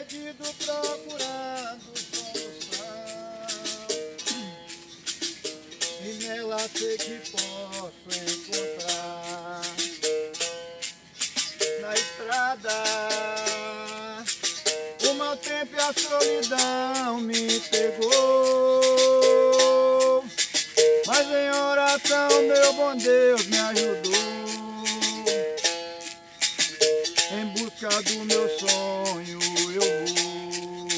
perdido procurando solução, e nela sei que posso encontrar. Na estrada, o mau tempo e a solidão me pegou, mas em oração meu bom Deus me ajudou. Em busca do meu sonho eu vou,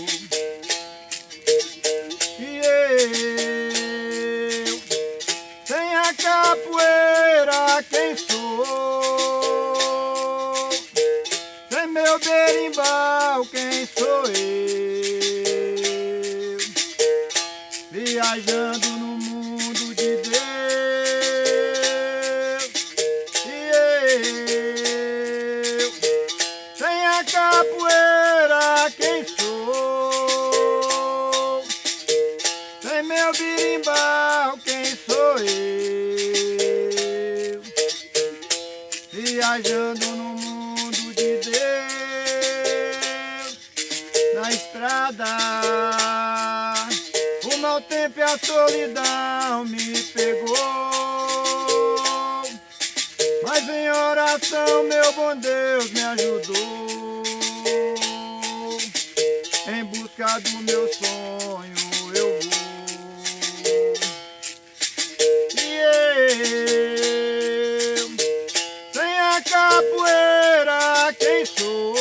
e eu, sem a capoeira quem sou? Sem meu berimbau quem sou eu? Viajando no mundo de Deus, e eu, sem a capoeira quem sou? Sem meu berimbau quem sou eu? Viajando no mundo de Deus, na estrada, o mau tempo e a solidão me pegou, mas em oração meu bom Deus me ajudou. Em busca do meu sonho eu vou, e eu, sem a capoeira quem sou?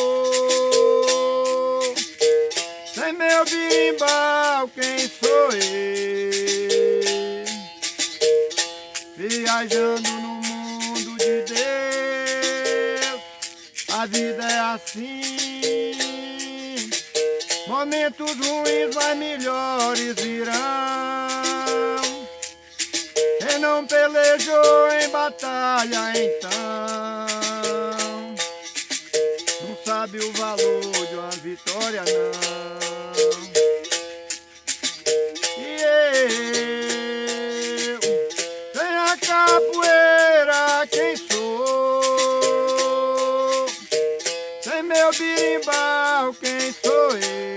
Sem meu berimbau quem sou eu? Viajando no mundo de Deus, a vida é assim, momentos ruins mas melhores virão. Quem não pelejou em batalha então não sabe o valor de uma vitória não. E eu, sem a capoeira quem sou? Sem meu berimbau quem sou eu?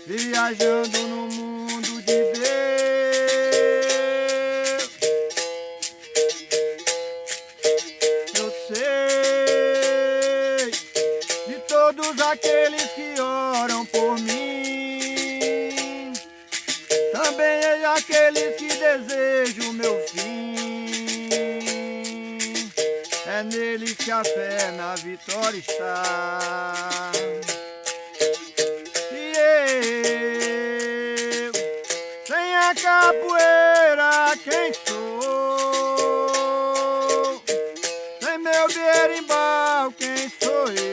Viajando no mundo de Deus, eu sei de todos aqueles que oram por mim, também aqueles que desejam o meu fim. É neles que a fé na vitória está. E eu, sem a capoeira quem sou? Sem meu berimbau quem sou eu?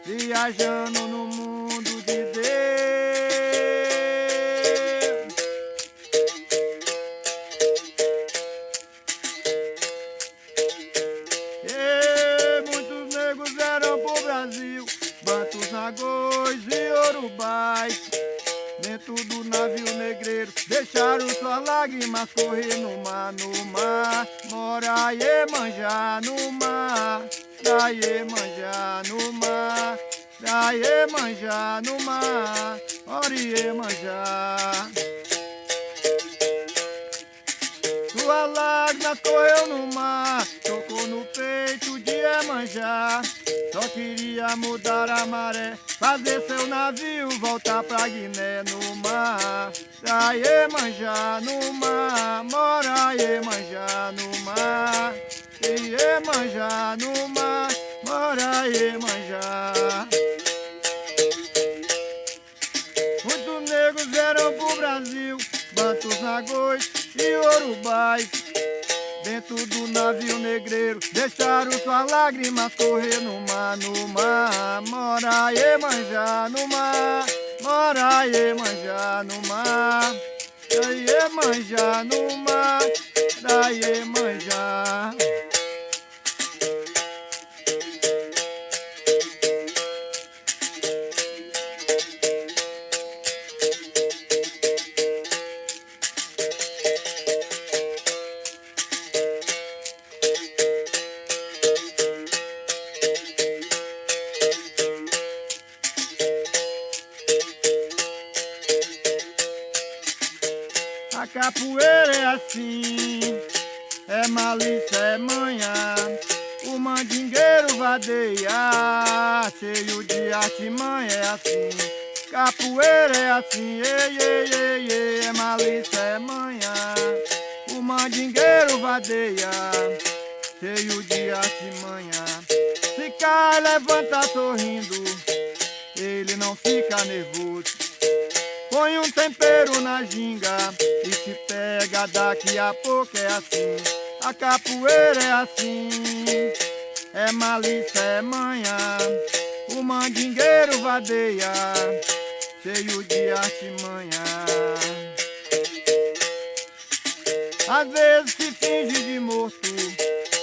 Viajando no mundo de Deus, e muitos negros vieram pro Brasil, bantus, nagôs e urubais. Dentro do navio negreiro deixaram suas lágrimas correr no mar, no mar. Mora Iemanjá no mar, da Iemanjá no mar, da Iemanjá no mar, ora Iemanjá. Sua lágrima correu no mar, tocou no peito de Iemanjá. Só queria mudar a maré, fazer seu navio voltar pra Guiné no mar. Da Iemanjá no mar, mora Iemanjá no mar. Iemanjá no mar, mora Iemanjá. Muitos negros vieram pro Brasil, bantus, nagôs e urubais. Dentro do navio negreiro deixaram suas lágrimas correr no mar, no mar. Mora Iemanjá no mar, mora Iemanjá no mar, da Iemanjá no mar, da Iemanjá. capoeira é assim, é malícia, é manhã. O mandingueiro vadeia, cheio de artimanha, é assim. Capoeira é assim, ei, ei, ei, ei, é malícia, é manhã. O mandingueiro vadeia, cheio de artimanha. Se cai, levanta sorrindo, ele não fica nervoso. Põe um tempero na ginga e te pega daqui a pouco, é assim. A capoeira é assim, é malícia, é manhã. O mandingueiro vadeia, cheio de artimanha. Às vezes se finge de morto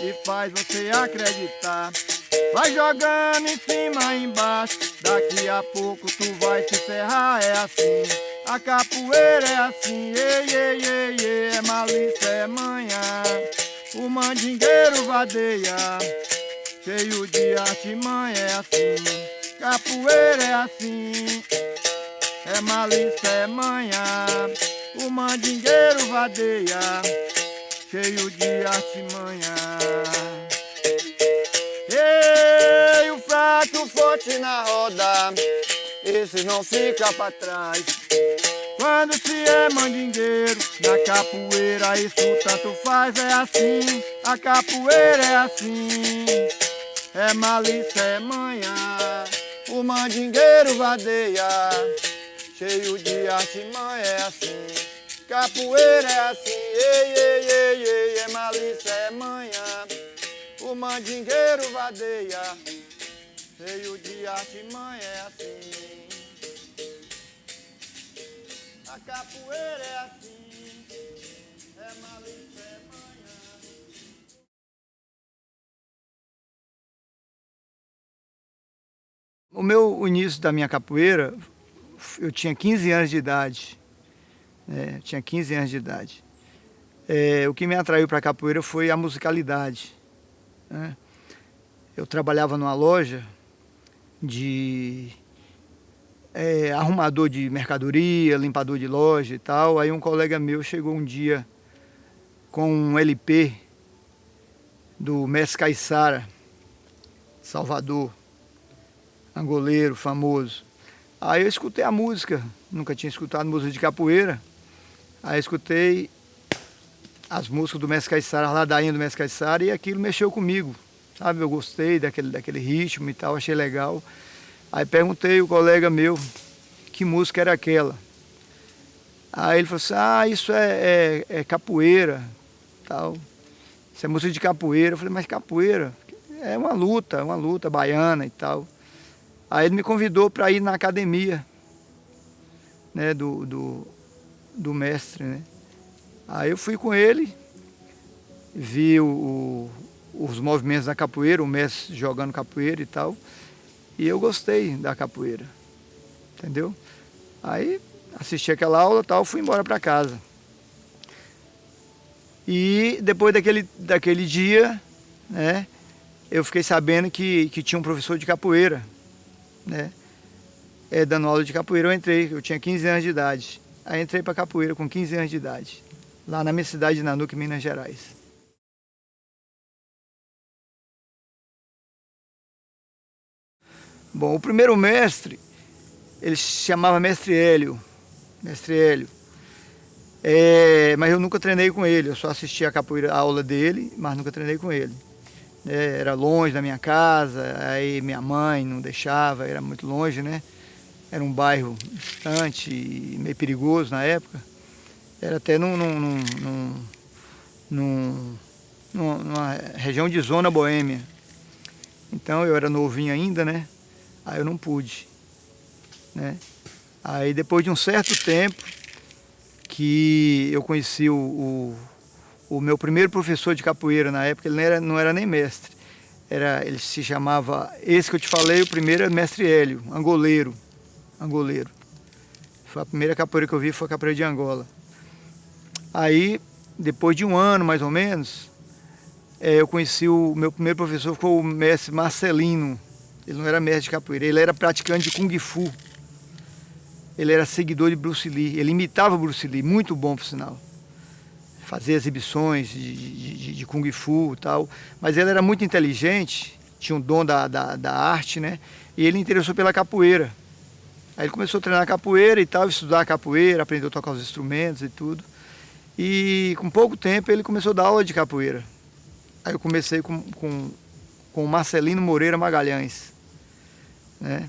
e faz você acreditar. Vai jogando em cima e embaixo, daqui a pouco tu vai se ferrar, é assim. A capoeira é assim, ei, ei, ei, ei, é malícia, é manhã. O mandingueiro vadeia, cheio de artimanha, é assim. Capoeira é assim, é malícia, é manhã. O mandingueiro vadeia, cheio de artimanha. Ei, o fraco e o forte na roda, esse não fica pra trás. Quando se é mandingueiro, na capoeira isso tanto faz, é assim. A capoeira é assim, é malícia, é manhã. O mandingueiro vadeia, cheio de artimanha, é assim. Capoeira é assim, ei, ei, ei, ei, é malícia, é manhã. O mandingueiro vadeia, cheio de artimanha, é assim. A capoeira é assim, é malícia, é manhã. O início da minha capoeira, eu tinha 15 anos de idade. Tinha 15 anos de idade. O que me atraiu para a capoeira foi a musicalidade. Né? Eu trabalhava numa loja de arrumador de mercadoria, limpador de loja e tal. Aí um colega meu chegou um dia com um LP do Mestre Caiçara, Salvador, angoleiro famoso. Aí eu escutei a música, nunca tinha escutado música de capoeira. Aí eu escutei as músicas do Mestre Caiçara, a ladainha do Mestre Caiçara, e aquilo mexeu comigo, sabe? Eu gostei daquele ritmo e tal, achei legal. Aí perguntei ao colega meu que música era aquela. Aí ele falou assim, isso é capoeira, tal. Isso é música de capoeira. Eu falei, mas capoeira é uma luta baiana e tal. Aí ele me convidou para ir na academia, né, do mestre, né? Aí eu fui com ele, vi os movimentos da capoeira, o mestre jogando capoeira e tal, e eu gostei da capoeira, entendeu? Aí assisti aquela aula e tal, fui embora para casa. E depois daquele dia, né, eu fiquei sabendo que tinha um professor de capoeira, né, dando aula de capoeira. Eu tinha 15 anos de idade. Aí entrei para capoeira com 15 anos de idade, lá na minha cidade de Nanuque, Minas Gerais. Bom, o primeiro mestre, ele se chamava Mestre Hélio. Mestre Hélio. Mas eu nunca treinei com ele, eu só assisti a aula dele, mas nunca treinei com ele. Era longe da minha casa, aí minha mãe não deixava, era muito longe, né? Era um bairro distante e meio perigoso na época. Era até numa região de zona boêmia. Então eu era novinho ainda, né? Aí eu não pude, né? Aí depois de um certo tempo que eu conheci o meu primeiro professor de capoeira na época, ele não era nem mestre. Ele se chamava, esse que eu te falei, o primeiro é Mestre Hélio, angoleiro. Foi a primeira capoeira que eu vi, foi a capoeira de Angola. Aí, depois de um ano mais ou menos, eu conheci o meu primeiro professor, foi o mestre Marcelino. Ele não era mestre de capoeira, ele era praticante de Kung Fu. Ele era seguidor de Bruce Lee, ele imitava Bruce Lee, muito bom por sinal. fazer exibições de Kung Fu e tal. Mas ele era muito inteligente, tinha um dom da arte, né? E ele interessou pela capoeira. Aí ele começou a treinar capoeira e tal, estudar capoeira, aprendeu a tocar os instrumentos e tudo. E com pouco tempo ele começou a dar aula de capoeira. Aí eu comecei com o Marcelino Moreira Magalhães, né?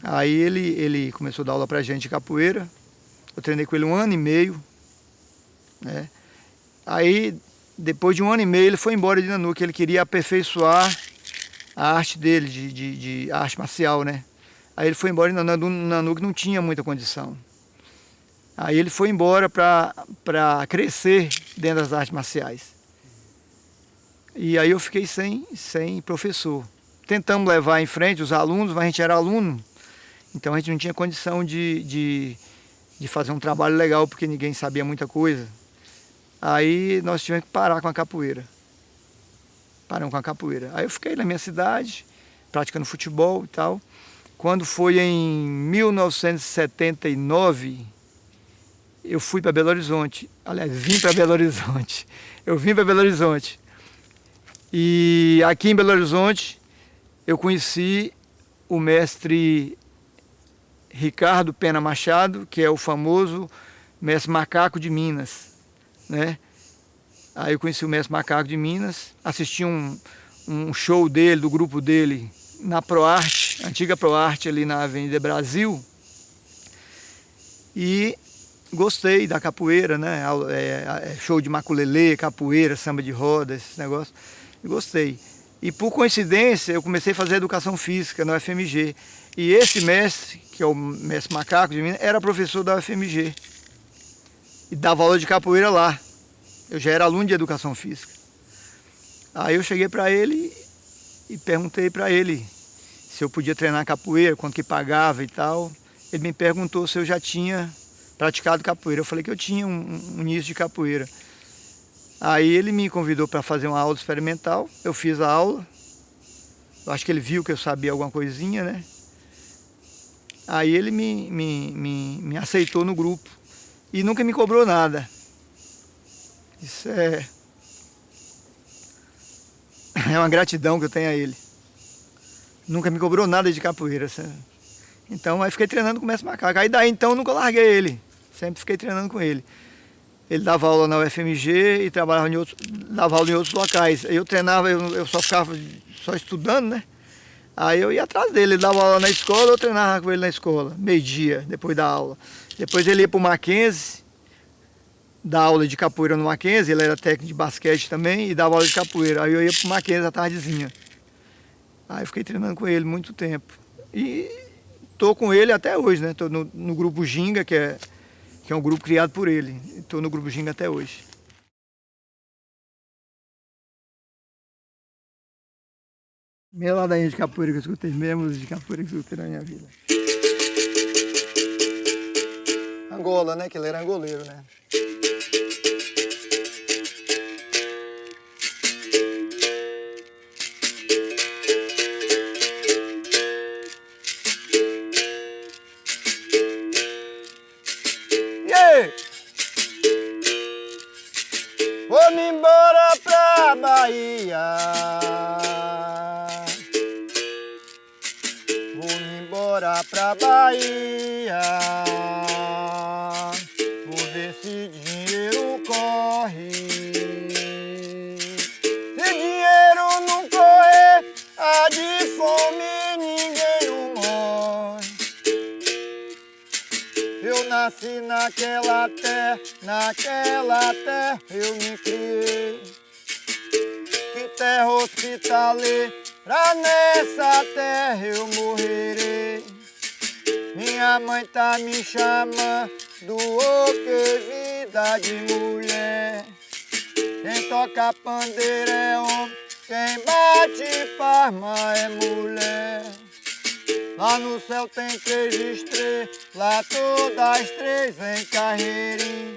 Aí ele começou a dar aula pra gente de capoeira. Eu treinei com ele 1 ano e meio, né? Aí, depois de 1 ano e meio, ele foi embora de Nanuque. Ele queria aperfeiçoar a arte dele, de arte marcial, né? Aí ele foi embora de Nanuque, não tinha muita condição. Aí ele foi embora para crescer dentro das artes marciais. E aí eu fiquei sem professor. Tentamos levar em frente os alunos, mas a gente era aluno, então a gente não tinha condição de fazer um trabalho legal, porque ninguém sabia muita coisa. Aí nós tivemos que parar com a capoeira. Paramos com a capoeira. Aí eu fiquei na minha cidade, praticando futebol e tal. Quando foi em 1979, eu fui para Belo Horizonte. Aliás, vim para Belo Horizonte. Eu vim para Belo Horizonte. E aqui em Belo Horizonte, eu conheci o mestre Ricardo Pena Machado, que é o famoso mestre Macaco de Minas, né? Aí eu conheci o mestre Macaco de Minas, assisti um show dele, do grupo dele, na ProArte, antiga ProArte ali na Avenida Brasil, e gostei da capoeira, né? Show de maculelê, capoeira, samba de roda, esses negócios, e gostei. E por coincidência eu comecei a fazer educação física na UFMG, e esse mestre, que é o mestre Macaco de Minas, era professor da UFMG, e dava aula de capoeira lá. Eu já era aluno de educação física. Aí eu cheguei para ele e perguntei para ele se eu podia treinar capoeira, quanto que pagava e tal. Ele me perguntou se eu já tinha praticado capoeira. Eu falei que eu tinha um início de capoeira. Aí ele me convidou para fazer uma aula experimental. Eu fiz a aula. Eu acho que ele viu que eu sabia alguma coisinha, né? Aí ele me aceitou no grupo e nunca me cobrou nada. Isso é uma gratidão que eu tenho a ele. Nunca me cobrou nada de capoeira. Então aí fiquei treinando com o mestre Macaco. Aí daí então eu nunca larguei ele. Sempre fiquei treinando com ele. Ele dava aula na UFMG e trabalhava dava aula em outros locais. Aí eu treinava, eu só ficava só estudando, né? Aí eu ia atrás dele, ele dava aula na escola, eu treinava com ele na escola, meio-dia, depois da aula. Depois ele ia para o Mackenzie, dar aula de capoeira no Mackenzie, ele era técnico de basquete também e dava aula de capoeira. Aí eu ia pro Mackenzie à tardezinha. Aí eu fiquei treinando com ele muito tempo. E tô com ele até hoje, né? Tô no grupo Ginga, que é um grupo criado por ele. Tô no grupo Ginga até hoje. Meia ladainha de capoeira que eu escutei, meia música de capoeira que eu escutei na minha vida. Angola, né? Que ele era angoleiro, né? Vou-me embora pra Bahia. Vou-me embora pra Bahia. Vou ver se dinheiro corre. Se dinheiro não correr, há de fome ninguém não morre. Eu nasci naquela terra eu me criei. Que terra hospitaleira, nessa terra eu morrerei. Minha mãe tá me chamando, ô que vida de mulher. Quem toca pandeiro é homem, quem bate palma é mulher. Lá no céu tem 3 estrelas, lá todas as 3 em carreirinha.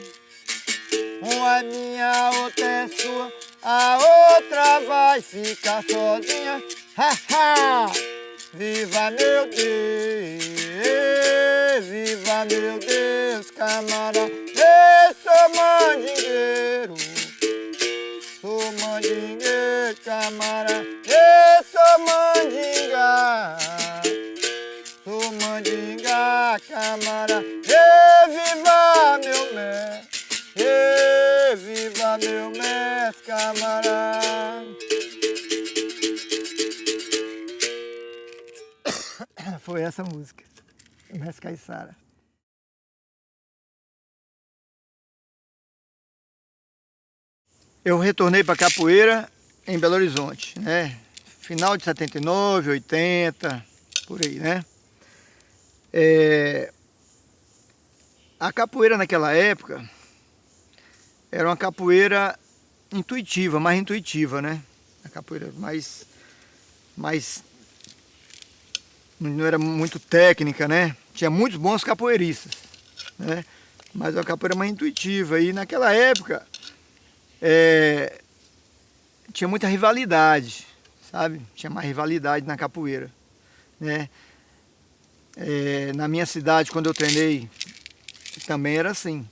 Uma é minha, a outra é sua, a outra vai ficar sozinha. Ha, ha! Viva meu Deus, viva meu Deus, camarada. Eu sou mandingueiro, sou mandingueiro, camarada, eu sou mandinga. Sou mandinga, camarada, e viva meu mestre, e viva meu mestre, camarada. Foi essa música, Mestre Caiçara. Eu retornei para capoeira em Belo Horizonte, né? Final de 79, 80, por aí, né? A capoeira naquela época era uma capoeira intuitiva, mais intuitiva, né? A capoeira mais não era muito técnica, né? Tinha muitos bons capoeiristas, né? Mas a capoeira mais intuitiva. E naquela época tinha muita rivalidade, sabe? Tinha mais rivalidade na capoeira, né? Na minha cidade, quando eu treinei, também era assim.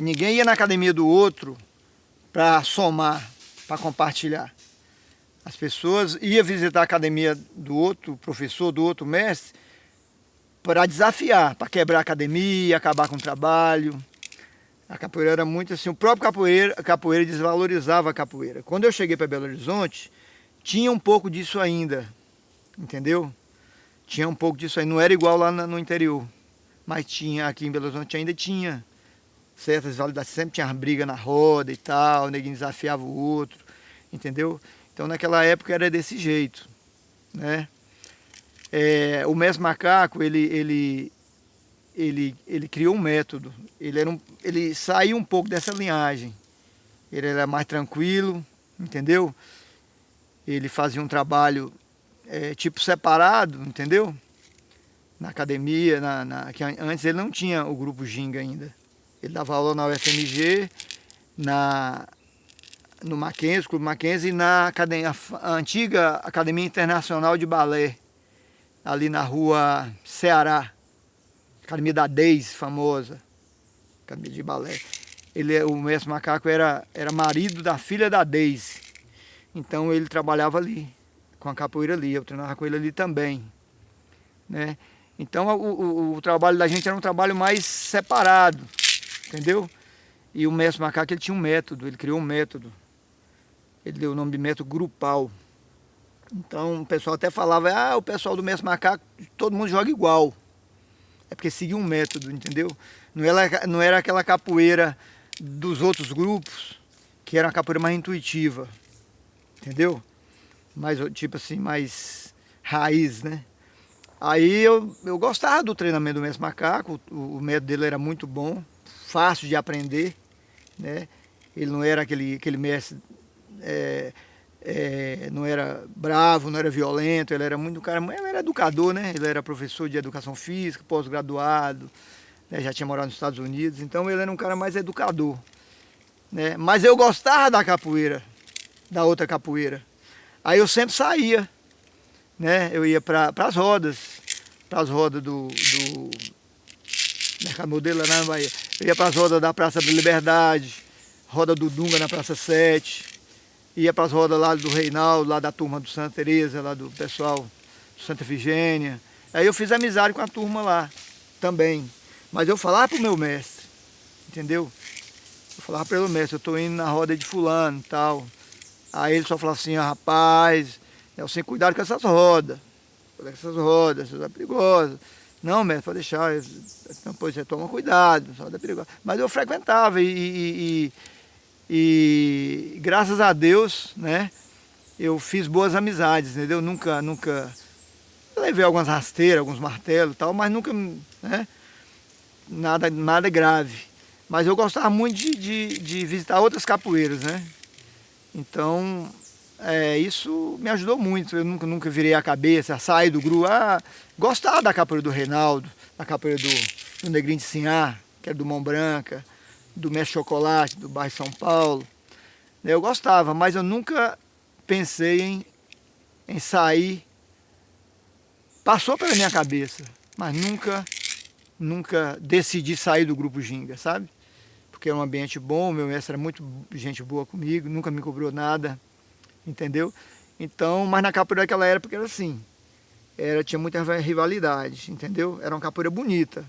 Ninguém ia na academia do outro para somar, para compartilhar. As pessoas iam visitar a academia do outro professor, do outro mestre, para desafiar, para quebrar a academia, acabar com o trabalho. A capoeira era muito assim, o próprio capoeira desvalorizava a capoeira. Quando eu cheguei para Belo Horizonte, tinha um pouco disso ainda, entendeu? Tinha um pouco disso aí, não era igual lá no interior, mas tinha, aqui em Belo Horizonte ainda tinha certas rivalidades, sempre tinha briga na roda e tal, ninguém desafiava o outro, entendeu? Então naquela época era desse jeito, né? O Mestre Macaco, ele criou um método, ele saiu um pouco dessa linhagem, ele era mais tranquilo, entendeu? Ele fazia um trabalho tipo separado, entendeu? Na academia, que antes ele não tinha o grupo Ginga ainda. Ele dava aula na UFMG, no Mackenzie, Clube Mackenzie, e a antiga Academia Internacional de Balé, ali na rua Ceará, Academia da Deis, famosa, Academia de Balé. O Mestre Macaco era marido da filha da Deis, então ele trabalhava ali, com a capoeira ali, eu treinava com ele ali também, né? Então o trabalho da gente era um trabalho mais separado, entendeu? E o Mestre Macaco, ele tinha um método, ele criou um método. Ele deu o nome de método grupal. Então o pessoal até falava, o pessoal do Mestre Macaco, todo mundo joga igual. É porque seguia um método, entendeu? Não era aquela capoeira dos outros grupos, que era uma capoeira mais intuitiva, entendeu? Mais, tipo assim, mais raiz, né? Aí eu gostava do treinamento do Mestre Macaco, o método dele era muito bom, fácil de aprender, né? Ele não era aquele mestre, não era bravo, não era violento, ele era muito ele era educador, né? Ele era professor de educação física, pós-graduado, né? Já tinha morado nos Estados Unidos, então ele era um cara mais educador, né? Mas eu gostava da capoeira, da outra capoeira. Aí eu sempre saía, né? Eu ia para as rodas do Mercado Modelo lá na Bahia. Eu ia para as rodas da Praça da Liberdade, roda do Dunga na Praça 7, ia para as rodas lá do Reinaldo, lá da turma do Santa Teresa, lá do pessoal do Santa Efigênia. Aí eu fiz amizade com a turma lá também. Mas eu falava pro meu mestre, entendeu? Eu falava para o mestre, eu estou indo na roda de fulano e tal. Aí ele só falava assim, rapaz, sem cuidado com essas rodas. Essas é perigosa. Não, mestre, pode deixar. Então, pois você toma cuidado, essa roda é perigosa. Mas eu frequentava e graças a Deus, né, eu fiz boas amizades, entendeu? Nunca levei algumas rasteiras, alguns martelos e tal, mas nunca, né, nada grave. Mas eu gostava muito de visitar outras capoeiras, né? Então, isso me ajudou muito. Eu nunca virei a cabeça, saí do grupo. Gostava da capoeira do Reinaldo, da capoeira do Negrinho de Sinhá, que era do Mão Branca, do Mestre Chocolate, do bairro São Paulo. Eu gostava, mas eu nunca pensei em sair. Passou pela minha cabeça, mas nunca decidi sair do grupo Ginga, sabe? porque era um ambiente bom, meu mestre era muito gente boa comigo, nunca me cobrou nada, entendeu? Então, mas na capoeira daquela época era assim, tinha muita rivalidade, entendeu? Era uma capoeira bonita,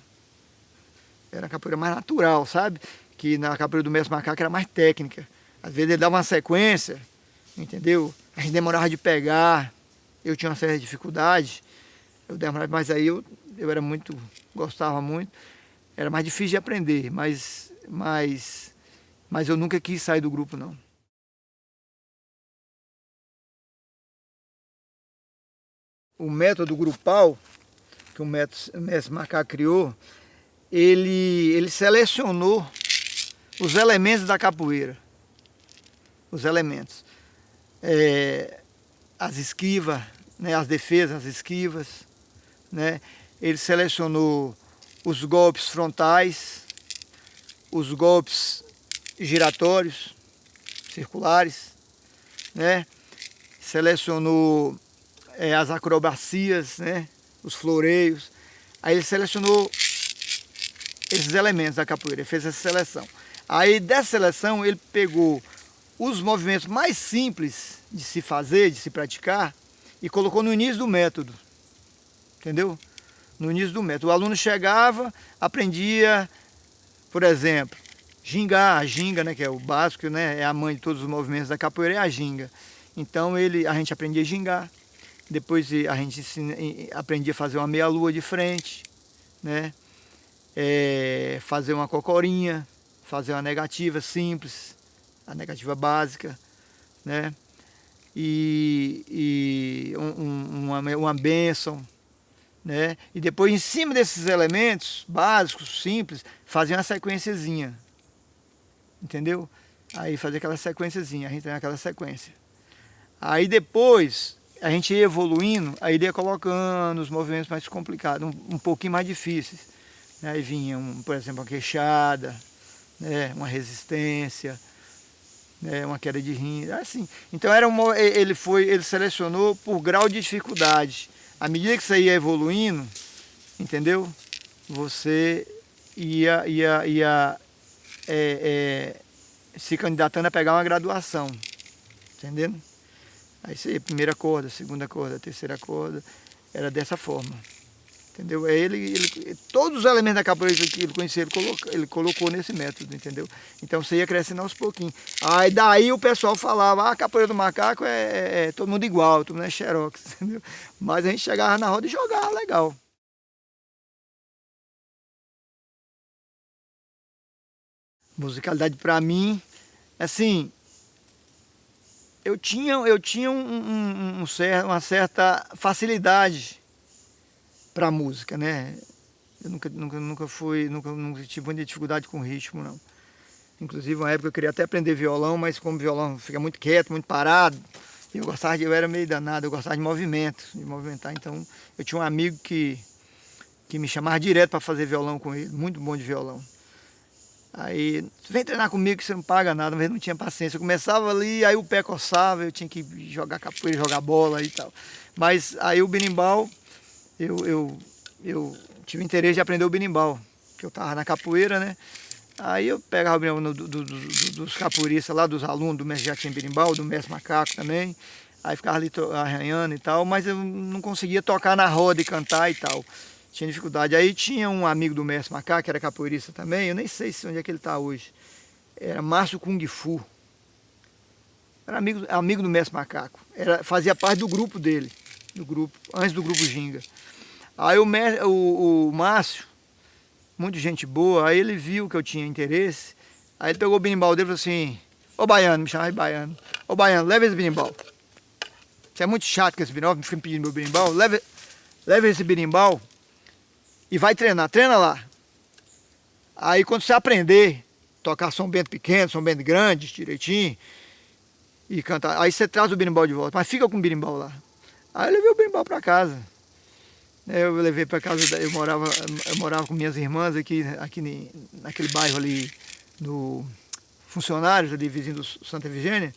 era uma capoeira mais natural, sabe? Que na capoeira do mestre macaco era mais técnica. Às vezes ele dava uma sequência, entendeu? A gente demorava de pegar, eu tinha uma certa dificuldade, eu demorava, mas aí eu era muito, gostava muito, era mais difícil de aprender, mas eu nunca quis sair do grupo, não. O método grupal, que o mestre macaco criou, ele selecionou os elementos da capoeira. Os elementos. As esquivas, né, as defesas, as esquivas. Né? Ele selecionou os golpes frontais, os golpes giratórios, circulares. Né? Selecionou as acrobacias, né? Os floreios. Aí ele selecionou esses elementos da capoeira, ele fez essa seleção. Aí dessa seleção ele pegou os movimentos mais simples de se fazer, de se praticar, e colocou no início do método, entendeu? No início do método. O aluno chegava, aprendia, por exemplo, gingar, a ginga, né, que é o básico, né, é a mãe de todos os movimentos da capoeira, é a ginga. Então a gente aprendia a gingar, depois a gente aprendia a fazer uma meia-lua de frente, né? Fazer uma cocorinha, fazer uma negativa simples, a negativa básica, né? E uma bênção, né? E depois, em cima desses elementos básicos, simples, fazer uma sequenciazinha, entendeu? Aí fazer aquela sequenciazinha, a gente tem aquela sequência. Aí depois a gente ia evoluindo, aí ele ia colocando os movimentos mais complicados, um pouquinho mais difíceis. Aí vinha, por exemplo, uma queixada, né, uma resistência, né, uma queda de rim, assim. Então ele selecionou por grau de dificuldade. À medida que você ia evoluindo, entendeu? Você ia se candidatando a pegar uma graduação, entendendo? Aí você, primeira corda, segunda corda, terceira corda, era dessa forma. Entendeu? Todos os elementos da capoeira que ele conhecia, ele colocou nesse método, entendeu? Então você ia crescendo aos pouquinhos. Aí daí o pessoal falava, a capoeira do macaco é todo mundo igual, todo mundo é xerox, entendeu? Mas a gente chegava na roda e jogava legal. Musicalidade para mim, assim, eu tinha uma certa facilidade para a música, né? Eu nunca tive muita dificuldade com ritmo, não. Inclusive, uma época eu queria até aprender violão, mas como o violão fica muito quieto, muito parado, eu era meio danado, eu gostava de movimento, de movimentar. Então, eu tinha um amigo que me chamava direto para fazer violão com ele, muito bom de violão. Aí, vem treinar comigo que você não paga nada, mas eu não tinha paciência. Eu começava ali, aí o pé coçava, eu tinha que jogar capoeira, jogar bola e tal. Mas aí o berimbau, eu tive interesse de aprender o berimbau, que eu estava na capoeira, né? Aí eu pegava o berimbau dos capoeiristas lá, dos alunos do mestre Jaquim Berimbau, do mestre Macaco também. Aí ficava ali arranhando e tal, mas eu não conseguia tocar na roda e cantar e tal. Tinha dificuldade. Aí tinha um amigo do mestre Macaco, que era capoeirista também, eu nem sei onde é que ele está hoje. Era Márcio Kung Fu. Era amigo do mestre Macaco. Fazia parte do grupo dele, antes do grupo Ginga. Aí o Márcio, muito gente boa, aí ele viu que eu tinha interesse, aí ele pegou o berimbau dele e falou assim, ô Baiano, me chamava de Baiano, ô Baiano, leva esse berimbau. Você é muito chato com esse berimbau, me fica me pedindo meu berimbau, leva esse berimbau e vai treinar, treina lá. Aí quando você aprender, tocar São Bento pequeno, São Bento grande, direitinho, e cantar, aí você traz o berimbau de volta, mas fica com o berimbau lá. Aí eu levei o berimbau para casa. Eu levei para casa, eu morava com minhas irmãs aqui naquele bairro ali, no Funcionários, ali vizinho do Santa Efigênia.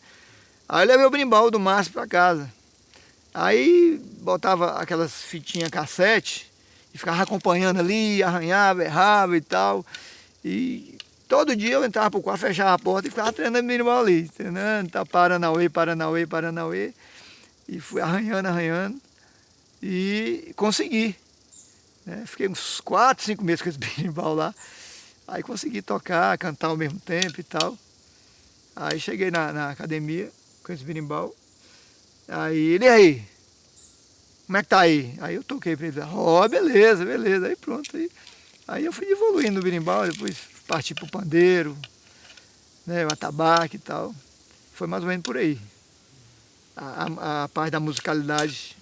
Aí eu levei o berimbau do Márcio para casa. Aí botava aquelas fitinhas cassete e ficava acompanhando ali, arranhava, errava e tal. E todo dia eu entrava pro quarto, fechava a porta e ficava treinando berimbau ali, treinando, tá, Paranauê, Paranauê, Paranauê. E fui arranhando, arranhando e consegui, né? Fiquei uns 4, 5 meses com esse berimbau lá. Aí consegui tocar, cantar ao mesmo tempo e tal. Aí cheguei na academia com esse berimbau. Aí ele, e aí? Como é que tá aí? Aí eu toquei pra ele, ó, beleza, beleza. Aí pronto. Aí eu fui evoluindo no berimbau, depois parti pro pandeiro, né, o atabaque e tal. Foi mais ou menos por aí. A parte da musicalidade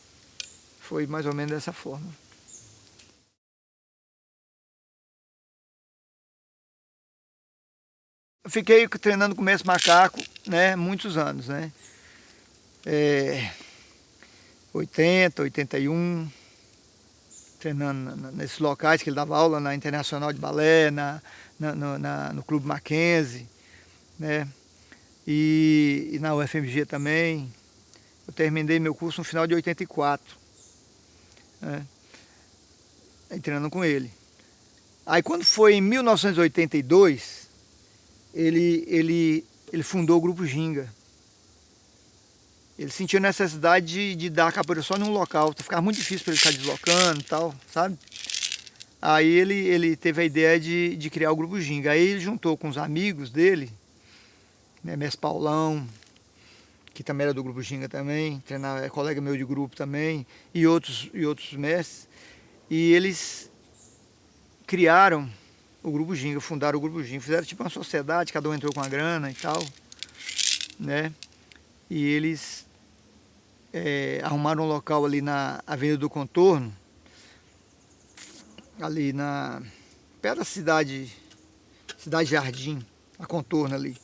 foi mais ou menos dessa forma. Eu fiquei treinando com o mestre macaco, né, muitos anos, né? 80, 81, treinando nesses locais que ele dava aula, na Internacional de Balé, no Clube Mackenzie, né? E na UFMG também. Eu terminei meu curso no final de 84, né? Aí, treinando com ele. Aí quando foi em 1982, ele fundou o Grupo Ginga. Ele sentiu a necessidade de dar a capoeira só num local, ficava muito difícil para ele ficar deslocando e tal, sabe? Aí ele teve a ideia de criar o Grupo Ginga. Aí ele juntou com os amigos dele, né, Mestre Paulão, que também era do Grupo Ginga também, treinava, é colega meu de grupo também, e outros mestres. E eles criaram o Grupo Ginga, fundaram o Grupo Ginga, fizeram tipo uma sociedade, cada um entrou com a grana e tal, né? E eles arrumaram um local ali na Avenida do Contorno, ali perto da Cidade Jardim, a Contorno ali,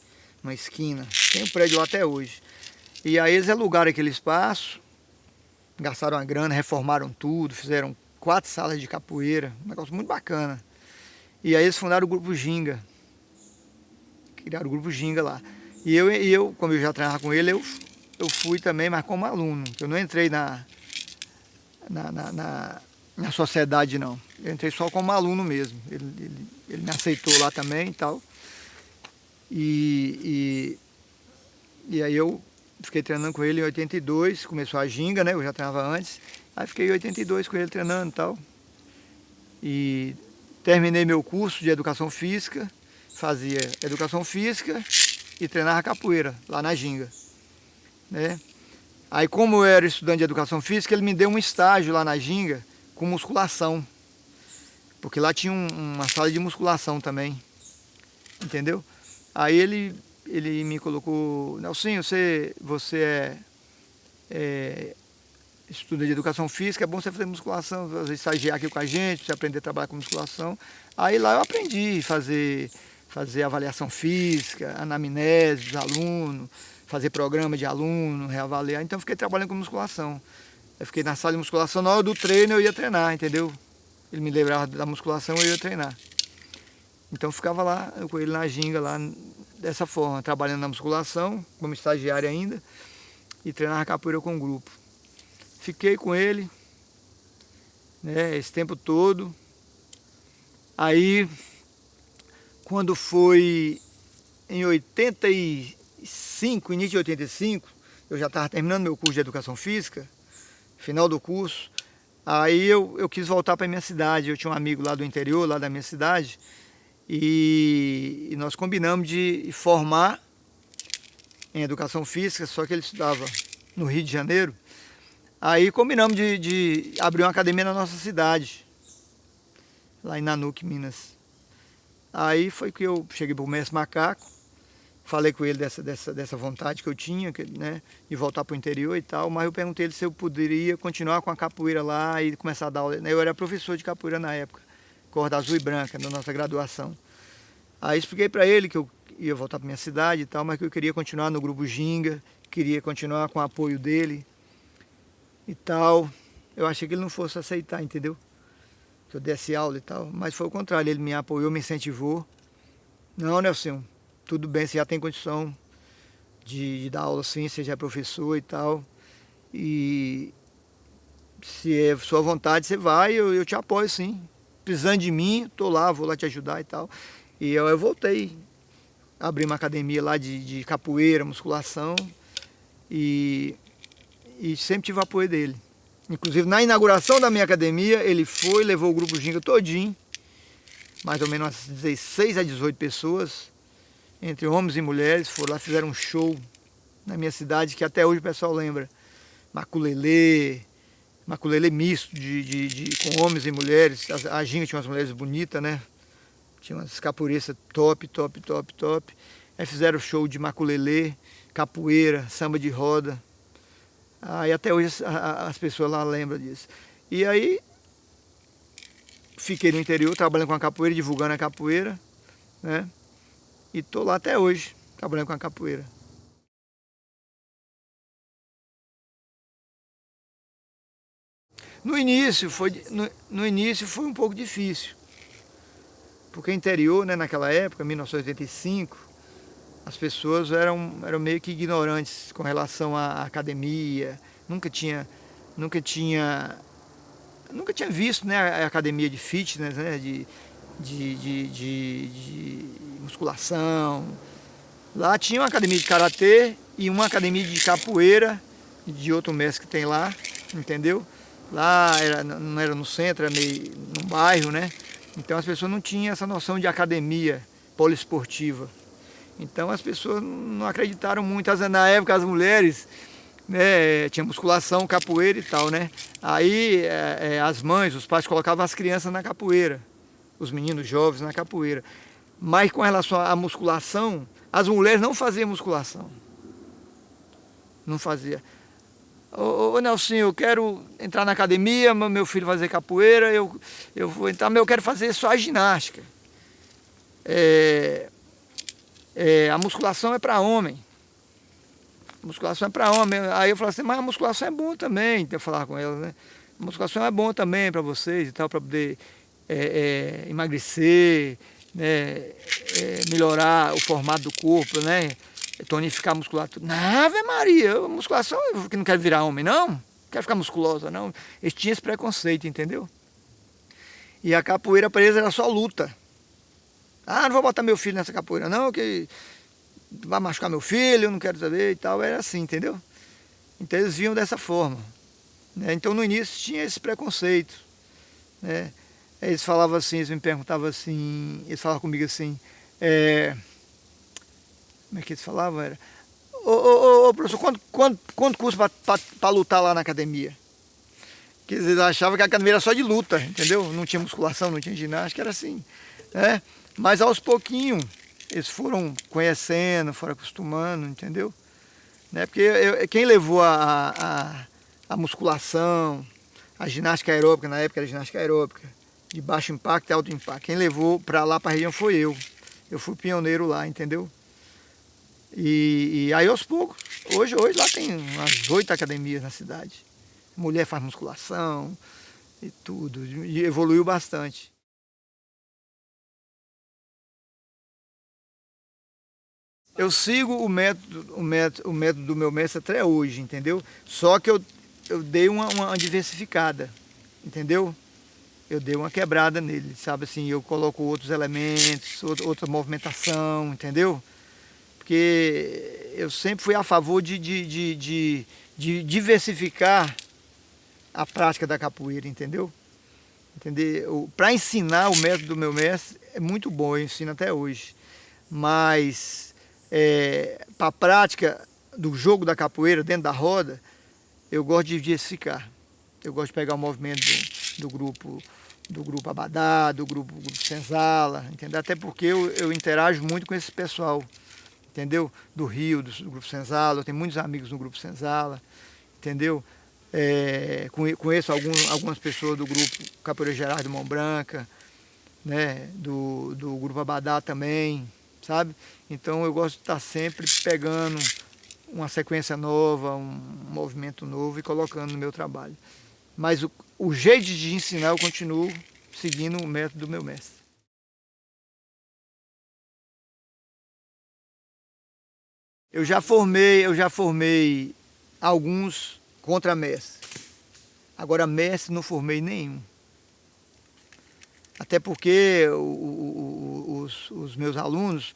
uma esquina. Tem um prédio lá até hoje. E aí eles alugaram aquele espaço, gastaram a grana, reformaram tudo, fizeram 4 salas de capoeira, um negócio muito bacana. E aí eles fundaram o Grupo Ginga, criaram o Grupo Ginga lá. E eu como eu já treinava com ele, eu fui também, mas como aluno. Eu não entrei na sociedade, não. Eu entrei só como aluno mesmo. Ele me aceitou lá também e tal. E aí eu fiquei treinando com ele em 82, começou a ginga, né? Eu já treinava antes. Aí fiquei em 82 com ele treinando e tal. E terminei meu curso de educação física, fazia educação física e treinava capoeira lá na ginga, né? Aí como eu era estudante de educação física, ele me deu um estágio lá na ginga com musculação, porque lá tinha uma sala de musculação também, entendeu? Aí ele me colocou, Nelsinho, você estuda de educação física, é bom você fazer musculação, fazer estagiar aqui com a gente, você aprender a trabalhar com musculação. Aí lá eu aprendi a fazer avaliação física, anamnese dos alunos, fazer programa de aluno, reavaliar. Então eu fiquei trabalhando com musculação. Eu fiquei na sala de musculação, na hora do treino eu ia treinar, entendeu? Ele me lembrava da musculação e eu ia treinar. Então eu ficava lá, eu com ele na ginga, lá dessa forma, trabalhando na musculação, como estagiário ainda, e treinava capoeira com o grupo. Fiquei com ele, né, esse tempo todo. Aí, quando foi em 85, início de 85, eu já estava terminando meu curso de educação física, final do curso. Aí eu quis voltar para a minha cidade. Eu tinha um amigo lá do interior, lá da minha cidade, e nós combinamos de formar em educação física, só que ele estudava no Rio de Janeiro. Aí combinamos de abrir uma academia na nossa cidade, lá em Nanuque, Minas. Aí foi que eu cheguei para o mestre Macaco, falei com ele dessa vontade que eu tinha, né, de voltar para o interior e tal, mas eu perguntei ele se eu poderia continuar com a capoeira lá e começar a dar aula. Eu era professor de capoeira na época, corda azul e branca, na nossa graduação. Aí expliquei para ele que eu ia voltar para minha cidade e tal, mas que eu queria continuar no Grupo Ginga, queria continuar com o apoio dele e tal. Eu achei que ele não fosse aceitar, entendeu? Que eu desse aula e tal, mas foi o contrário, ele me apoiou, me incentivou. Não, Nelson, tudo bem, você já tem condição de dar aula sim, você já é professor e tal, e se é sua vontade, você vai, eu te apoio sim. Precisando de mim, tô lá, vou lá te ajudar e tal. E eu voltei, abri uma academia lá de capoeira, musculação, e sempre tive o apoio dele. Inclusive na inauguração da minha academia, ele foi, levou o grupo Ginga todinho, mais ou menos umas 16 a 18 pessoas, entre homens e mulheres, foram lá, fizeram um show na minha cidade, que até hoje o pessoal lembra. Maculelê misto com homens e mulheres. A Ginga tinha umas mulheres bonitas, né? Tinha umas capoeiristas top. Aí fizeram show de maculelê, capoeira, samba de roda. E até hoje as pessoas lá lembram disso. E aí fiquei no interior trabalhando com a capoeira, divulgando a capoeira, né? E tô lá até hoje, trabalhando com a capoeira. No início foi um pouco difícil, porque interior, né, naquela época, 1985, as pessoas eram meio que ignorantes com relação à academia, nunca tinha visto, né, a academia de fitness, né, de musculação. Lá tinha uma academia de karatê e uma academia de capoeira, de outro mestre que tem lá, entendeu? Lá não era no centro, era meio num bairro, né? Então as pessoas não tinham essa noção de academia poliesportiva. Então as pessoas não acreditaram muito. Na época as mulheres, né, tinha musculação, capoeira e tal, né? Aí as mães, os pais colocavam as crianças na capoeira, os meninos jovens na capoeira. Mas com relação à musculação, as mulheres não faziam musculação. Não fazia. Ô Nelson, eu quero entrar na academia, meu filho fazer capoeira, eu vou entrar, mas eu quero fazer só a ginástica. A musculação é para homem. A musculação é para homem. Aí eu falava assim, mas a musculação é bom também, então eu falava com ela, né? A musculação é bom também para vocês e tal, para poder emagrecer, né? Melhorar o formato do corpo, né? Tonificar a musculatura. Ave Maria, a musculação, eu que não quero virar homem, não quero ficar musculosa, não. Eles tinham esse preconceito, entendeu? E a capoeira para eles era só luta. Não vou botar meu filho nessa capoeira, não, que vai machucar meu filho, eu não quero saber e tal. Era assim, entendeu? Então eles viam dessa forma, né? Então no início tinha esse preconceito, né? Eles falavam assim, eles me perguntavam assim, eles falavam comigo assim, como é que eles falavam? Era, ô professor, quanto custa para lutar lá na academia? Que eles achavam que a academia era só de luta, entendeu? Não tinha musculação, não tinha ginástica, era assim, né? Mas aos pouquinhos eles foram conhecendo, foram acostumando, entendeu? Né? Porque quem levou a musculação, a ginástica aeróbica, na época era ginástica aeróbica, de baixo impacto e alto impacto, quem levou para lá, para a região, foi eu. Eu fui pioneiro lá, entendeu? E aí aos poucos, hoje lá tem umas 8 academias na cidade. Mulher faz musculação e tudo, e evoluiu bastante. Eu sigo o método do meu mestre até hoje, entendeu? Só que eu dei uma diversificada, entendeu? Eu dei uma quebrada nele, sabe assim, eu coloco outros elementos, outra movimentação, entendeu? Porque eu sempre fui a favor de diversificar a prática da capoeira, entendeu? Para ensinar o método do meu mestre é muito bom, eu ensino até hoje. Mas para a prática do jogo da capoeira dentro da roda, eu gosto de diversificar. Eu gosto de pegar o movimento do grupo Abadá, do grupo Senzala, entendeu? Até porque eu interajo muito com esse pessoal, entendeu? Do Rio, do grupo Senzala, eu tenho muitos amigos no grupo Senzala, entendeu? Conheço algumas pessoas do grupo Capoeira Gerais do Mão Branca, né? Do grupo Abadá também, sabe? Então eu gosto de estar sempre pegando uma sequência nova, um movimento novo e colocando no meu trabalho. Mas o jeito de ensinar eu continuo seguindo o método do meu mestre. Eu já formei alguns contramestres. Agora mestre não formei nenhum. Até porque os meus alunos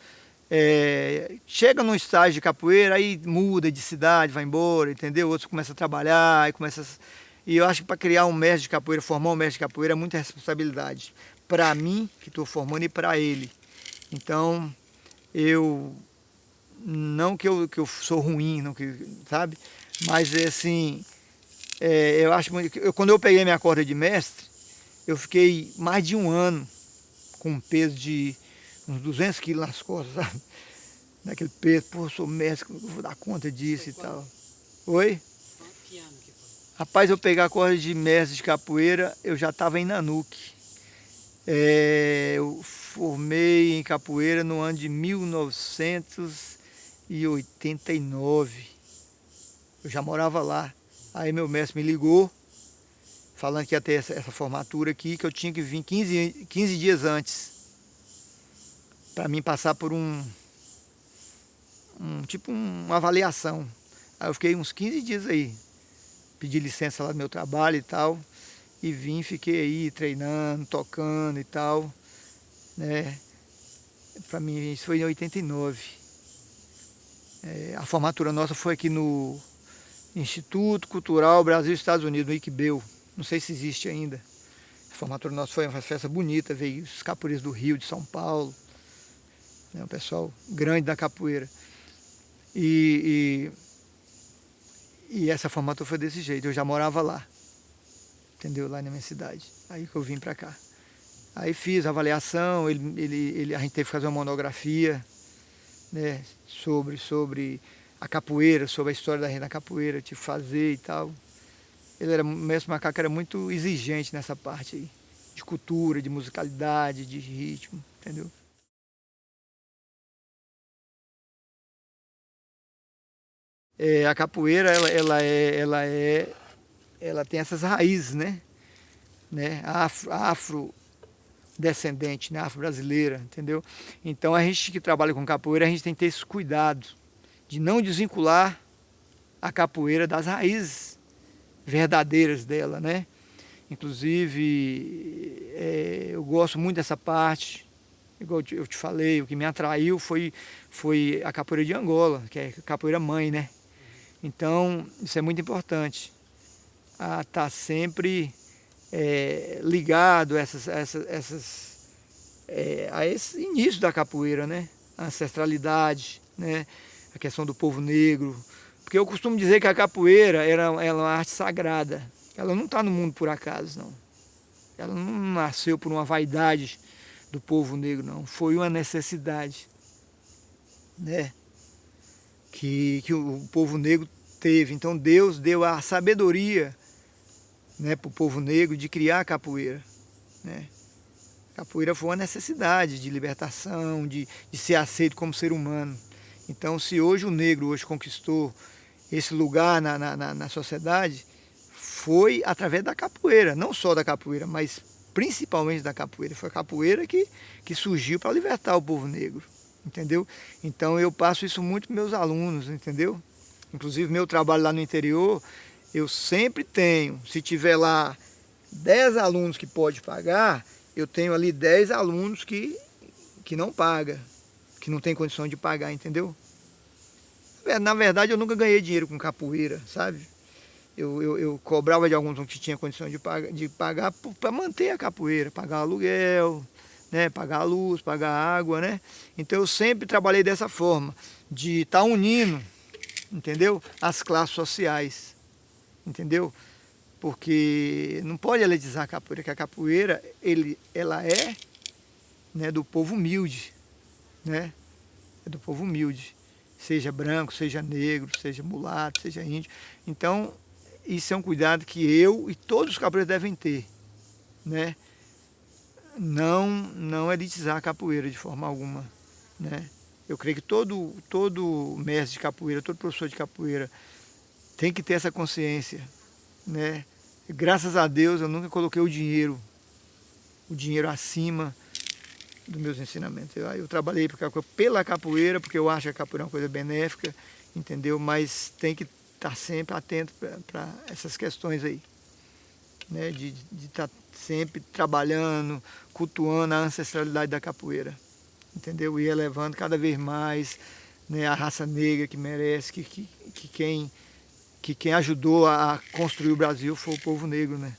chegam num estágio de capoeira, aí muda de cidade, vai embora, entendeu? Outros começam a trabalhar, e eu acho que para criar um mestre de capoeira, formar um mestre de capoeira é muita responsabilidade. Para mim, que estou formando, e para ele. Então, eu não que eu sou ruim, não que, sabe? Mas assim, eu acho muito, quando eu peguei minha corda de mestre, eu fiquei mais de um ano com um peso de uns 200 quilos nas costas, sabe? Naquele peso, pô, eu sou mestre, eu vou dar conta disso e tal. Oi? Que ano que foi? Rapaz, eu pegar a corda de mestre de capoeira, eu já estava em Nanuque. Eu formei em capoeira no ano de 1989. Eu já morava lá. Aí meu mestre me ligou, falando que ia ter essa formatura aqui, que eu tinha que vir 15 dias antes, para mim passar por tipo uma avaliação. Aí eu fiquei uns 15 dias aí, pedi licença lá do meu trabalho e tal, e vim, fiquei aí treinando, tocando e tal, né? Para mim isso foi em 89. A formatura nossa foi aqui no Instituto Cultural Brasil Estados Unidos, no ICBEU. Não sei se existe ainda. A formatura nossa foi uma festa bonita, veio os capoeiras do Rio, de São Paulo, né, um pessoal grande da capoeira. E essa formatura foi desse jeito, eu já morava lá, entendeu? Lá na minha cidade. Aí que eu vim pra cá. Aí fiz a avaliação, a gente teve que fazer uma monografia, né, sobre a capoeira, sobre a história da capoeira, tive que fazer e tal. O mestre Macaco era muito exigente nessa parte aí, de cultura, de musicalidade, de ritmo, entendeu? A capoeira, ela tem essas raízes, né? Afrodescendente, né? Afro-brasileira, entendeu? Então a gente que trabalha com capoeira, a gente tem que ter esse cuidado de não desvincular a capoeira das raízes verdadeiras dela, né? Inclusive, eu gosto muito dessa parte, igual eu te falei, o que me atraiu foi a capoeira de Angola, que é a capoeira mãe, né? Então, isso é muito importante, a estar sempre ligado a esse início da capoeira, né? A ancestralidade, né? A questão do povo negro. Porque eu costumo dizer que a capoeira ela é uma arte sagrada. Ela não está no mundo por acaso, não. Ela não nasceu por uma vaidade do povo negro, não. Foi uma necessidade, né? Que o povo negro teve. Então Deus deu a sabedoria, né, para o povo negro de criar a capoeira, né? A capoeira foi uma necessidade de libertação, de ser aceito como ser humano. Então, se hoje o negro hoje conquistou esse lugar na sociedade, foi através da capoeira, não só da capoeira, mas principalmente da capoeira. Foi a capoeira que surgiu para libertar o povo negro, entendeu? Então eu passo isso muito para meus alunos, entendeu? Inclusive meu trabalho lá no interior, eu sempre tenho, se tiver lá 10 alunos que pode pagar, eu tenho ali 10 alunos que não pagam, que não tem condição de pagar, entendeu? Na verdade, eu nunca ganhei dinheiro com capoeira, sabe? Eu cobrava de alguns que tinham condição de pagar para manter a capoeira, pagar aluguel, né? Pagar a luz, pagar a água, né? Então eu sempre trabalhei dessa forma, de estar unindo, entendeu? As classes sociais, entendeu? Porque não pode elitizar a capoeira, que a capoeira ela é, né, do povo humilde, né? É do povo humilde. Seja branco, seja negro, seja mulato, seja índio. Então, isso é um cuidado que eu e todos os capoeiras devem ter, né? Não elitizar a capoeira de forma alguma, né? Eu creio que todo mestre de capoeira, todo professor de capoeira tem que ter essa consciência, né? Graças a Deus eu nunca coloquei o dinheiro acima dos meus ensinamentos. Eu trabalhei pela capoeira, porque eu acho que a capoeira é uma coisa benéfica, entendeu? Mas tem que estar sempre atento para essas questões aí. né, de estar sempre trabalhando, cultuando a ancestralidade da capoeira, entendeu? E elevando cada vez mais, né, a raça negra que merece, que quem ajudou a construir o Brasil foi o povo negro, né?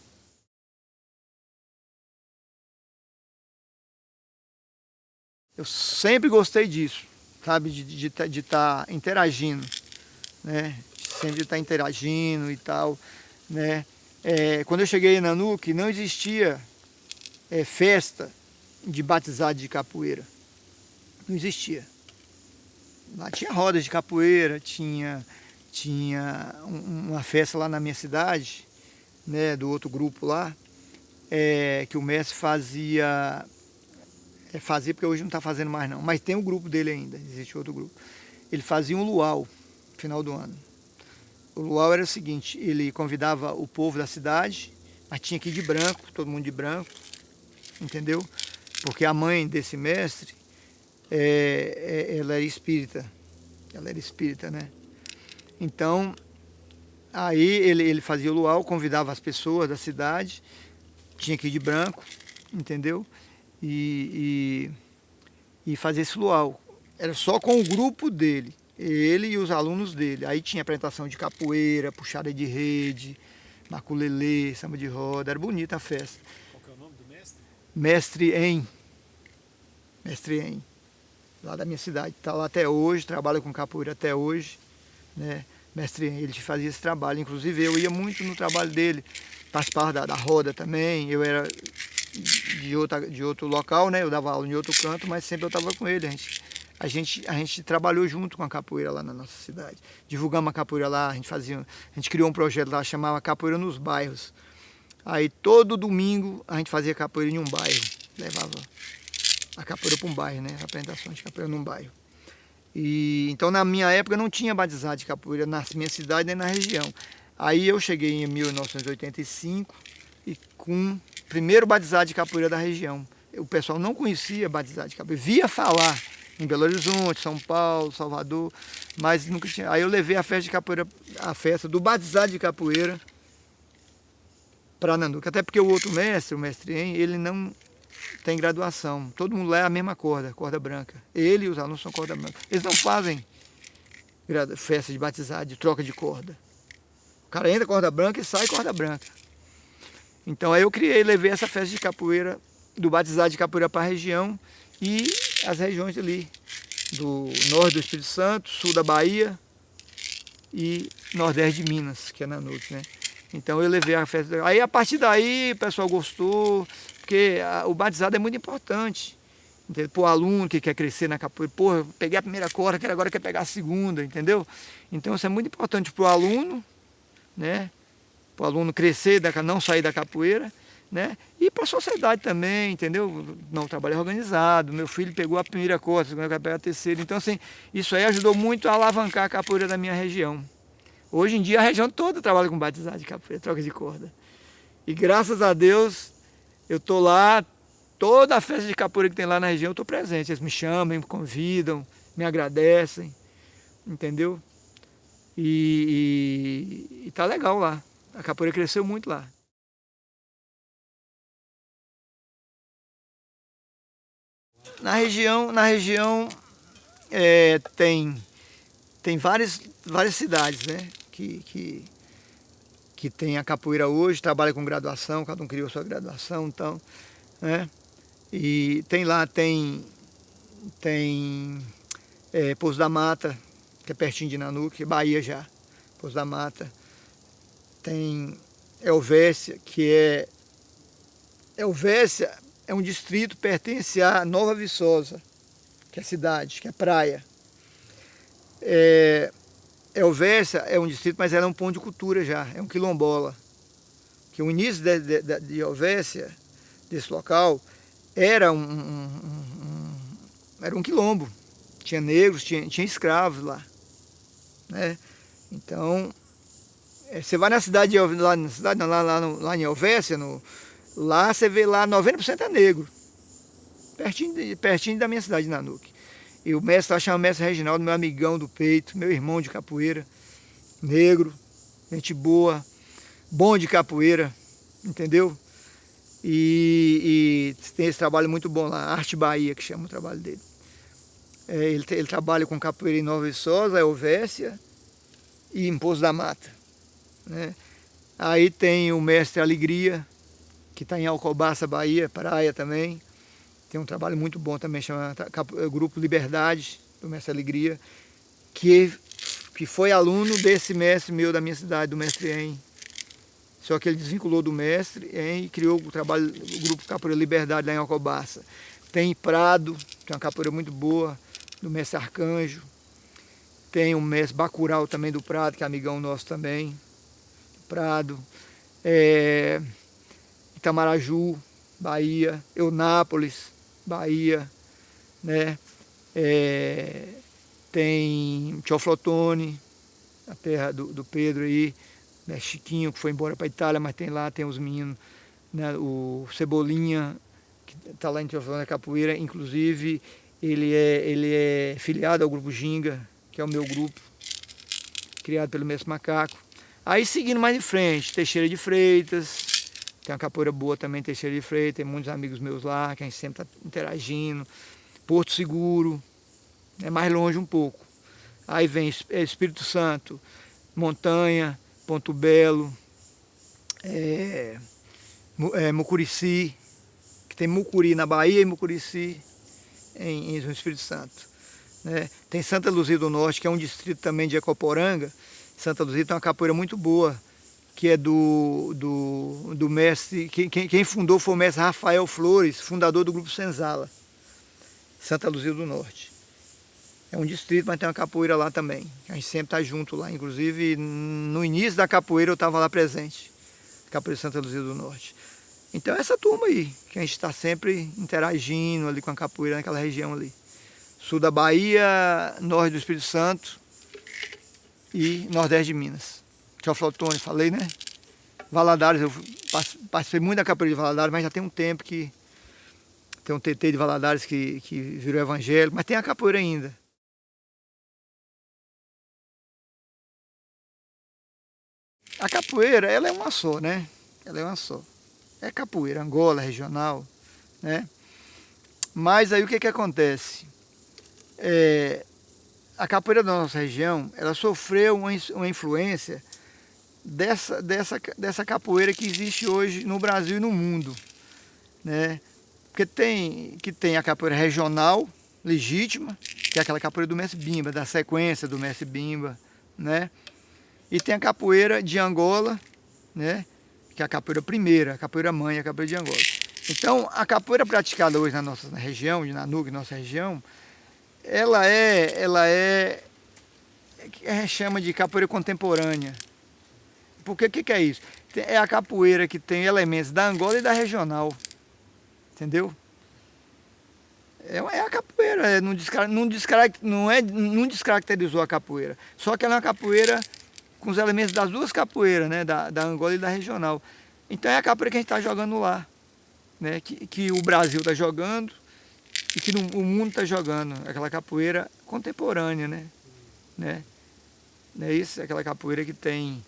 Eu sempre gostei disso, sabe, de estar interagindo, né? Sempre de estar interagindo e tal, né? Quando eu cheguei em Nanuque, não existia festa de batizado de capoeira. Não existia. Lá tinha rodas de capoeira, tinha uma festa lá na minha cidade, né, do outro grupo lá, que o mestre fazia porque hoje não está fazendo mais não, mas tem um grupo dele ainda, existe outro grupo. Ele fazia um luau no final do ano. O luau era o seguinte, ele convidava o povo da cidade, mas tinha que ir de branco, todo mundo de branco, entendeu? Porque a mãe desse mestre, ela era espírita, né? Então, aí ele fazia o luau, convidava as pessoas da cidade, tinha que ir de branco, entendeu? E fazer esse luau. Era só com o grupo dele, ele e os alunos dele. Aí tinha apresentação de capoeira, puxada de rede, maculelê, samba de roda, era bonita a festa. Qual que é o nome do mestre? Mestre Em, lá da minha cidade. Está lá até hoje, trabalha com capoeira até hoje, né? Mestre Em, ele fazia esse trabalho. Inclusive eu ia muito no trabalho dele, participava da roda também. Eu era de outro local, né? Eu dava aula em outro canto, mas sempre eu estava com ele. A gente trabalhou junto com a capoeira lá na nossa cidade. Divulgamos a capoeira lá, a gente criou um projeto lá, chamava Capoeira nos Bairros. Aí todo domingo a gente fazia capoeira em um bairro, levava a capoeira para um bairro, né? Apresentações de capoeira num bairro. E então na minha época não tinha batizado de capoeira na minha cidade nem na região. Aí eu cheguei em 1985 e com o primeiro batizado de capoeira da região. O pessoal não conhecia batizado de capoeira, via falar em Belo Horizonte, São Paulo, Salvador, mas nunca tinha. Aí eu levei a festa de capoeira, a festa do batizado de capoeira para Nanuque. Até porque o outro mestre, o mestre Em, ele não tem graduação. Todo mundo lá é a mesma corda branca. Ele e os alunos são corda branca. Eles não fazem festa de batizado, de troca de corda. O cara entra corda branca e sai corda branca. Então aí eu levei essa festa de capoeira, do batizado de capoeira para a região e as regiões ali, do norte do Espírito Santo, sul da Bahia e nordeste de Minas, que é Nanuque, né? Então eu levei a festa. Aí a partir daí o pessoal gostou, porque o batizado é muito importante. Para o aluno que quer crescer na capoeira, pô, eu peguei a primeira corda, agora quer pegar a segunda, entendeu? Então isso é muito importante para o aluno, né? Para o aluno crescer, não sair da capoeira, né? E para a sociedade também, entendeu? Não, o trabalho é organizado, meu filho pegou a primeira corda, a segunda vai pegar a terceira. Então assim, isso aí ajudou muito a alavancar a capoeira da minha região. Hoje em dia a região toda trabalha com batizado de capoeira, troca de corda. E graças a Deus eu estou lá, toda a festa de capoeira que tem lá na região eu estou presente. Eles me chamam, me convidam, me agradecem, entendeu? E tá legal lá. A capoeira cresceu muito lá. Na região tem várias cidades, né? Que tem a capoeira hoje, trabalha com graduação, cada um criou sua graduação, então, né? E tem Pouso da Mata, que é pertinho de Nanuque, Bahia já, Pouso da Mata. Tem Elvésia, Elvésia é um distrito, pertence a Nova Viçosa, que é cidade, que é praia. Elvésia é um distrito, mas ela é um ponto de cultura já, é um quilombola. Que o início de Elvésia, desse local, era era um quilombo. Tinha negros, tinha escravos lá, né? Então, você vai na cidade, lá em Elvésia, lá você vê lá 90% é negro. Pertinho da minha cidade, de Nanuque. E o mestre lá chama mestre Reginaldo, meu amigão do peito, meu irmão de capoeira, negro, gente boa, bom de capoeira, entendeu? E tem esse trabalho muito bom lá, Arte Bahia, que chama o trabalho dele. Ele trabalha com capoeira em Nova Viçosa, Elvésia e em Pouso da Mata, né? Aí tem o Mestre Alegria, que está em Alcobaça, Bahia, praia também. Tem um trabalho muito bom também, chama Grupo Liberdade, do Mestre Alegria, que foi aluno desse mestre meu da minha cidade, do mestre En. Só que ele desvinculou do mestre En e criou o Grupo Capoeira Liberdade lá em Alcobaça. Tem Prado, tem uma capoeira muito boa, do mestre Arcanjo. Tem o mestre Bacurau também do Prado, que é amigão nosso também. Prado. Itamaraju, Bahia. Eunápolis, Bahia, né? Tem Teoflotone, a terra do Pedro aí, né? Chiquinho, que foi embora para a Itália, mas tem os meninos, né? O Cebolinha, que está lá em Teoflotone Capoeira, inclusive ele é filiado ao grupo Ginga, que é o meu grupo, criado pelo Mestre Macaco. Aí seguindo mais de frente, Teixeira de Freitas, tem uma capoeira boa também, Teixeira de Freitas, tem muitos amigos meus lá, que a gente sempre está interagindo. Porto Seguro, é mais longe um pouco. Aí vem Espírito Santo, Montanha, Ponto Belo, Mucurici, que tem Mucuri na Bahia e Mucurici em Espírito Santo, né? Tem Santa Luzia do Norte, que é um distrito também de Ecoporanga. Santa Luzia tem uma capoeira muito boa, que é do mestre, quem fundou foi o mestre Rafael Flores, fundador do Grupo Senzala, Santa Luzia do Norte. É um distrito, mas tem uma capoeira lá também. A gente sempre está junto lá. Inclusive, no início da capoeira eu estava lá presente. Capoeira Santa Luzia do Norte. Então essa turma aí, que a gente está sempre interagindo ali com a capoeira naquela região ali. Sul da Bahia, norte do Espírito Santo e nordeste de Minas. Teoflotone, falei, né? Valadares, eu participei muito da capoeira de Valadares, mas já tem um tempo que tem um TT de Valadares que virou evangélico, mas tem a capoeira ainda. A capoeira, ela é uma só, né? Ela é uma só. É capoeira, Angola, regional, né? Mas aí o que acontece? A capoeira da nossa região, ela sofreu uma influência dessa capoeira que existe hoje no Brasil e no mundo, né? Porque tem a capoeira regional, legítima, que é aquela capoeira do mestre Bimba, da sequência do mestre Bimba, né? E tem a capoeira de Angola, né? Que é a capoeira primeira, a capoeira mãe, a capoeira de Angola. Então, a capoeira praticada hoje na região, de Nanuque, nossa região, ela chama de capoeira contemporânea. Porque o que é isso? É a capoeira que tem elementos da Angola e da regional, entendeu? É a capoeira, não descaracterizou a capoeira. Só que ela é uma capoeira com os elementos das duas capoeiras, né? Da Angola e da regional. Então é a capoeira que a gente está jogando lá, né? Que o Brasil está jogando e que o mundo está jogando. Aquela capoeira contemporânea, né? Não é isso? Aquela capoeira que tem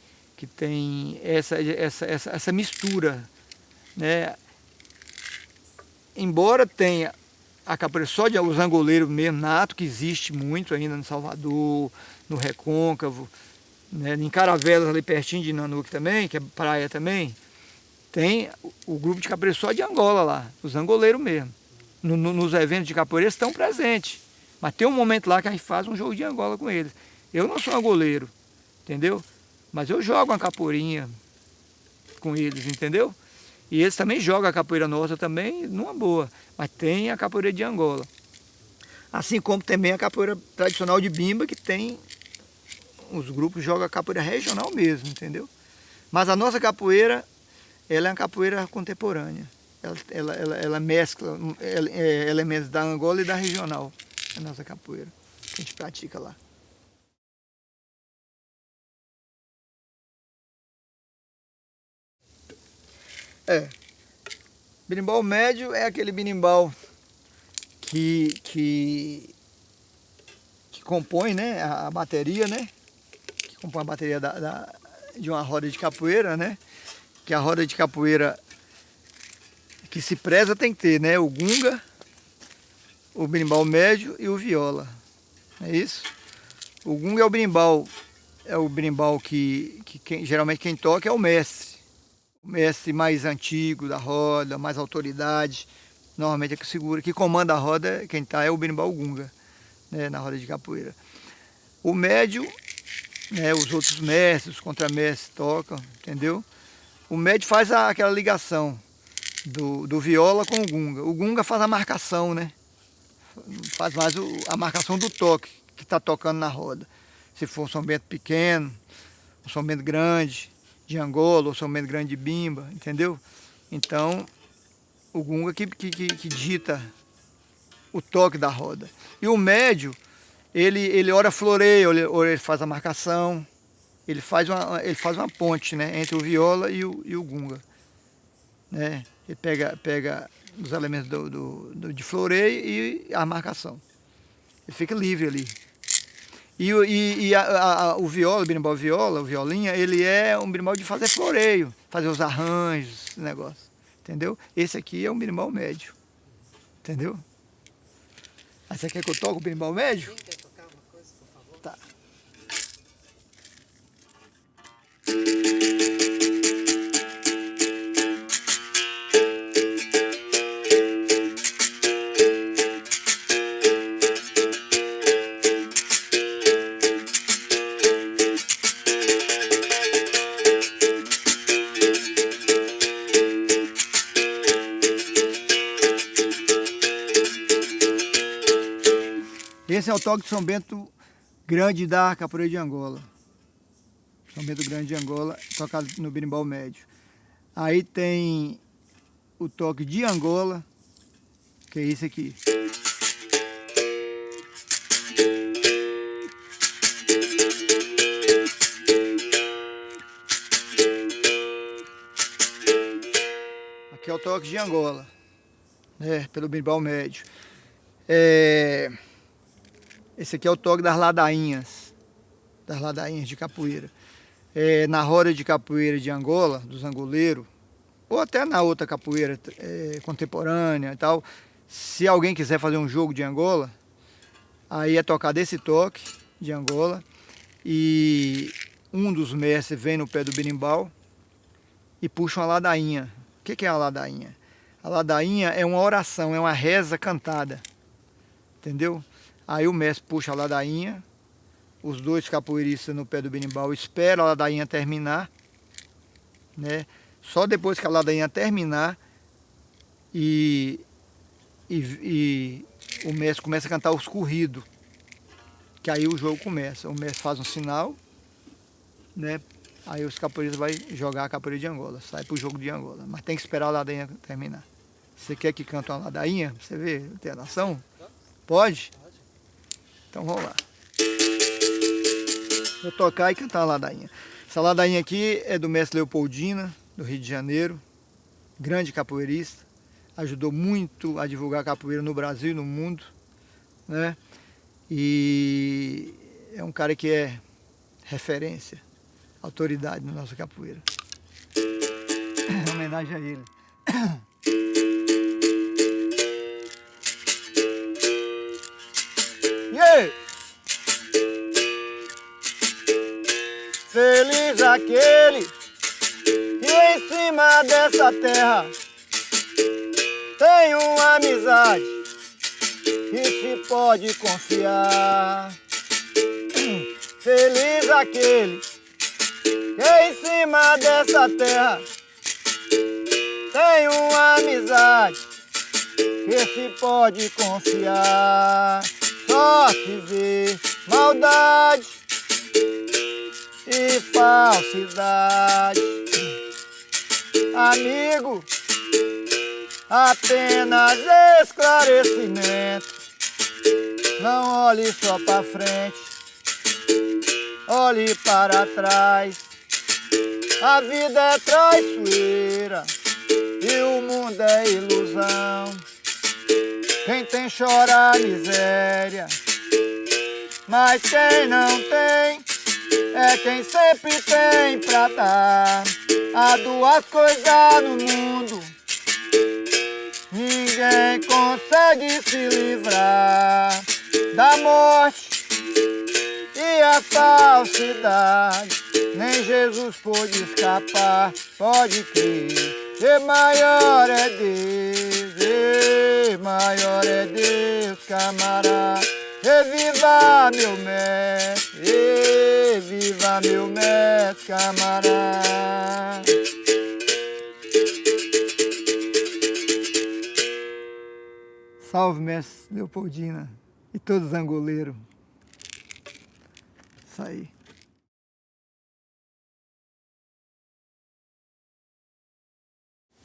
essa mistura, né? Embora tenha a capoeira só de os angoleiros mesmo, nato, que existe muito ainda no Salvador, no Recôncavo, né? Em Caravelas, ali pertinho de Nanuque também, que é praia também, tem o grupo de capoeira só de Angola lá, os angoleiros mesmo. Nos eventos de capoeira estão presentes, mas tem um momento lá que a gente faz um jogo de Angola com eles. Eu não sou angoleiro, entendeu? Mas eu jogo uma capoeirinha com eles, entendeu? E eles também jogam a capoeira nossa também, numa boa. Mas tem a capoeira de Angola. Assim como também a capoeira tradicional de Bimba, que tem... Os grupos jogam a capoeira regional mesmo, entendeu? Mas a nossa capoeira, ela é uma capoeira contemporânea. Ela mescla elementos da Angola e da regional. A nossa capoeira, que a gente pratica lá. Berimbau médio é aquele berimbau que compõe, né, a bateria, né? Que compõe a bateria de uma roda de capoeira, né? que a roda de capoeira que se preza tem que ter, né? O gunga, o berimbau médio e o viola. É isso? O gunga é o berimbau que geralmente quem toca é o mestre. O mestre mais antigo da roda, mais autoridade. Normalmente é que segura, que comanda a roda, quem tá é o berimbau gunga, né? Na roda de capoeira. O médio, né? Os outros mestres, os contramestres tocam, entendeu? O médio faz aquela ligação do viola com o gunga. O gunga faz a marcação, né? Faz mais a marcação do toque que está tocando na roda. Se for um São Bento pequeno, um São Bento grande de Angola, ou São Bento grande de Bimba, entendeu? Então, o gunga que dita o toque da roda. E o médio, ele ora floreia, ou ele faz a marcação, ele faz uma ponte, né, entre o viola e o gunga, né? Ele pega os elementos de floreio e a marcação. Ele fica livre ali. E o viola, o berimbau viola, o violinha, ele é um berimbau de fazer floreio, fazer os arranjos, esse negócio, entendeu? Esse aqui é um berimbau médio, entendeu? Aí você quer que eu toque o berimbau médio? Quem quer tocar uma coisa, por favor? Tá. Esse é o toque de São Bento Grande da Capoeira de Angola. São Bento Grande de Angola, tocado no berimbau médio. Aí tem o toque de Angola, que é esse aqui. Aqui é o toque de Angola, né, pelo berimbau médio. Esse aqui é o toque das ladainhas de capoeira. Na roda de capoeira de Angola, dos angoleiros, ou até na outra capoeira contemporânea e tal, se alguém quiser fazer um jogo de Angola, aí é tocar desse toque de Angola e um dos mestres vem no pé do berimbau e puxa uma ladainha. O que é uma ladainha? A ladainha é uma oração, é uma reza cantada, entendeu? Aí o mestre puxa a ladainha, os dois capoeiristas no pé do berimbau esperam a ladainha terminar, né? Só depois que a ladainha terminar e o mestre começa a cantar os corridos, que aí o jogo começa. O mestre faz um sinal, né? Aí os capoeiristas vão jogar a capoeira de Angola, sai pro jogo de Angola, mas tem que esperar a ladainha terminar. Você quer que cante uma ladainha? Você vê, tem a noção? Pode? Então vamos lá. Vou tocar e cantar a ladainha. Essa ladainha aqui é do mestre Leopoldina, do Rio de Janeiro, grande capoeirista, ajudou muito a divulgar a capoeira no Brasil e no mundo, né? E é um cara que é referência, autoridade na nossa capoeira. Em homenagem a ele. Yeah! Feliz aquele que em cima dessa terra tem uma amizade que se pode confiar. Feliz aquele que em cima dessa terra tem uma amizade que se pode confiar. Só se vê maldade e falsidade. Amigo, apenas esclarecimento. Não olhe só para frente, olhe para trás. A vida é traiçoeira e o mundo é ilusão. Quem tem chora a miséria, mas quem não tem é quem sempre tem pra dar. Há duas coisas no mundo, ninguém consegue se livrar: da morte e a falsidade. Nem Jesus pôde escapar, pode crer. E maior é Deus, e maior é Deus, camarada. E viva meu mestre, e viva meu mestre, camarada. Salve, mestre Leopoldina e todos os angoleiros. Isso aí.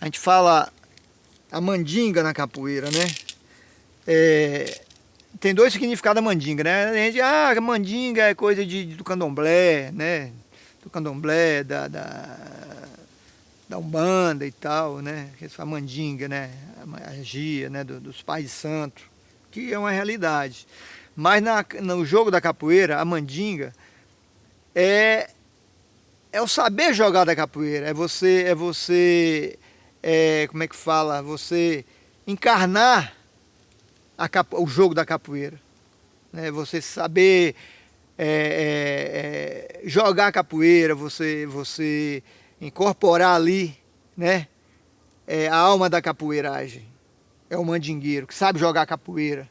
A gente fala a mandinga na capoeira, né? Tem dois significados da mandinga, né? A gente, a mandinga é coisa do candomblé, né? Do candomblé, da Umbanda e tal, né? Que eles falam mandinga, né? A magia, né? Dos pais de santo, que é uma realidade. Mas no jogo da capoeira, a mandinga é o saber jogar da capoeira, como é que fala? Você encarnar o jogo da capoeira, né? Você saber jogar a capoeira, você incorporar ali, né? A alma da capoeiragem. É o mandingueiro que sabe jogar capoeira,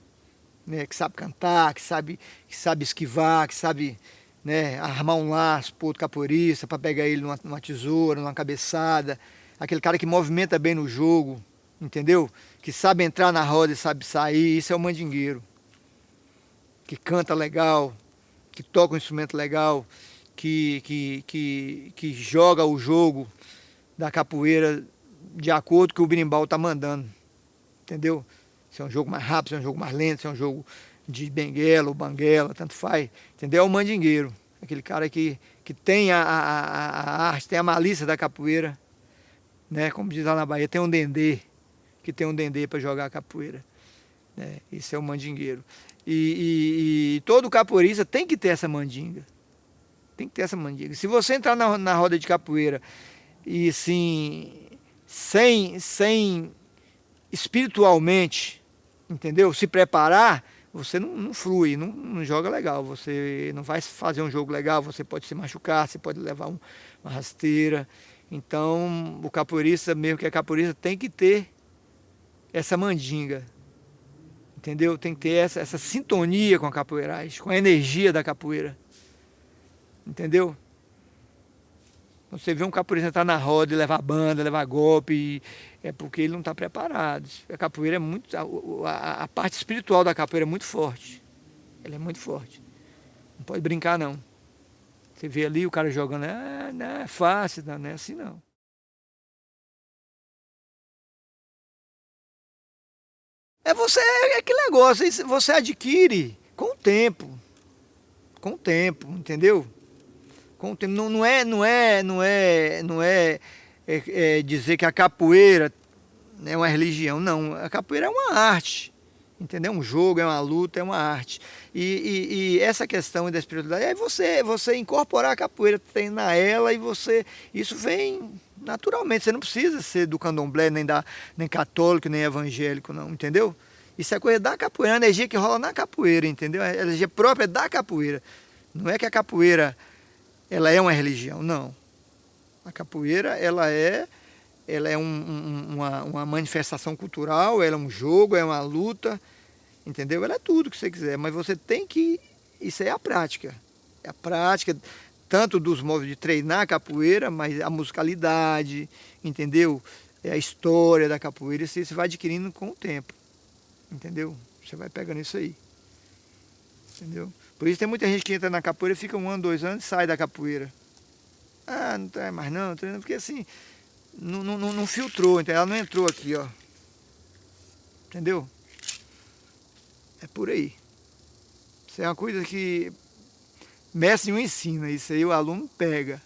né? Que sabe cantar, que sabe esquivar, que sabe, né, armar um laço pro outro capoeirista para pegar ele numa tesoura, numa cabeçada. Aquele cara que movimenta bem no jogo, entendeu? Que sabe entrar na roda e sabe sair, isso é o mandingueiro. Que canta legal, que toca um instrumento legal, que joga o jogo da capoeira de acordo com o que o berimbau tá mandando, entendeu? Se é um jogo mais rápido, se é um jogo mais lento, se é um jogo de benguela ou banguela, tanto faz, entendeu? É o mandingueiro, aquele cara que tem a arte, tem a malícia da capoeira, né? Como diz lá na Bahia, tem um dendê, que tem um dendê para jogar a capoeira, né? Isso é o mandingueiro. E todo capoeirista tem que ter essa mandinga. Tem que ter essa mandinga. Se você entrar na roda de capoeira e assim, sem espiritualmente, entendeu? Se preparar, você não flui, não joga legal. Você não vai fazer um jogo legal, você pode se machucar, você pode levar uma rasteira. Então, o capoeirista, mesmo que é capoeirista, tem que ter essa mandinga. Entendeu? Tem que ter essa sintonia com a capoeiragem, com a energia da capoeira. Entendeu? Você vê um capoeirista entrar na roda e levar banda, levar golpe, é porque ele não está preparado. A capoeira é muito. A parte espiritual da capoeira é muito forte. Ela é muito forte. Não pode brincar, não. Você vê ali o cara jogando, não é fácil, não é assim, não. É aquele negócio, você adquire com o tempo. Com o tempo, entendeu? Com o tempo. Não é dizer que a capoeira é uma religião, não. A capoeira é uma arte, entendeu? É um jogo, é uma luta, é uma arte. E essa questão da espiritualidade é você incorporar a capoeira, treinar ela isso vem naturalmente. Você não precisa ser do candomblé, nem católico, nem evangélico, não, entendeu? Isso é coisa da capoeira, é a energia que rola na capoeira, entendeu? É a energia própria da capoeira. Não é que a capoeira ela é uma religião, não. A capoeira ela é uma manifestação cultural, ela é um jogo, é uma luta, entendeu? Ela é tudo que você quiser, mas você tem que... Isso é a prática. É a prática tanto dos modos de treinar a capoeira, mas a musicalidade, entendeu? É a história da capoeira, isso você vai adquirindo com o tempo, entendeu? Você vai pegando isso aí, entendeu? Por isso tem muita gente que entra na capoeira, fica 1 ano, 2 anos e sai da capoeira. Ah, não tá mais não, porque assim, não filtrou, entendeu? Ela não entrou aqui, ó. Entendeu? É por aí. Isso é uma coisa que mestre não ensina, isso aí o aluno pega,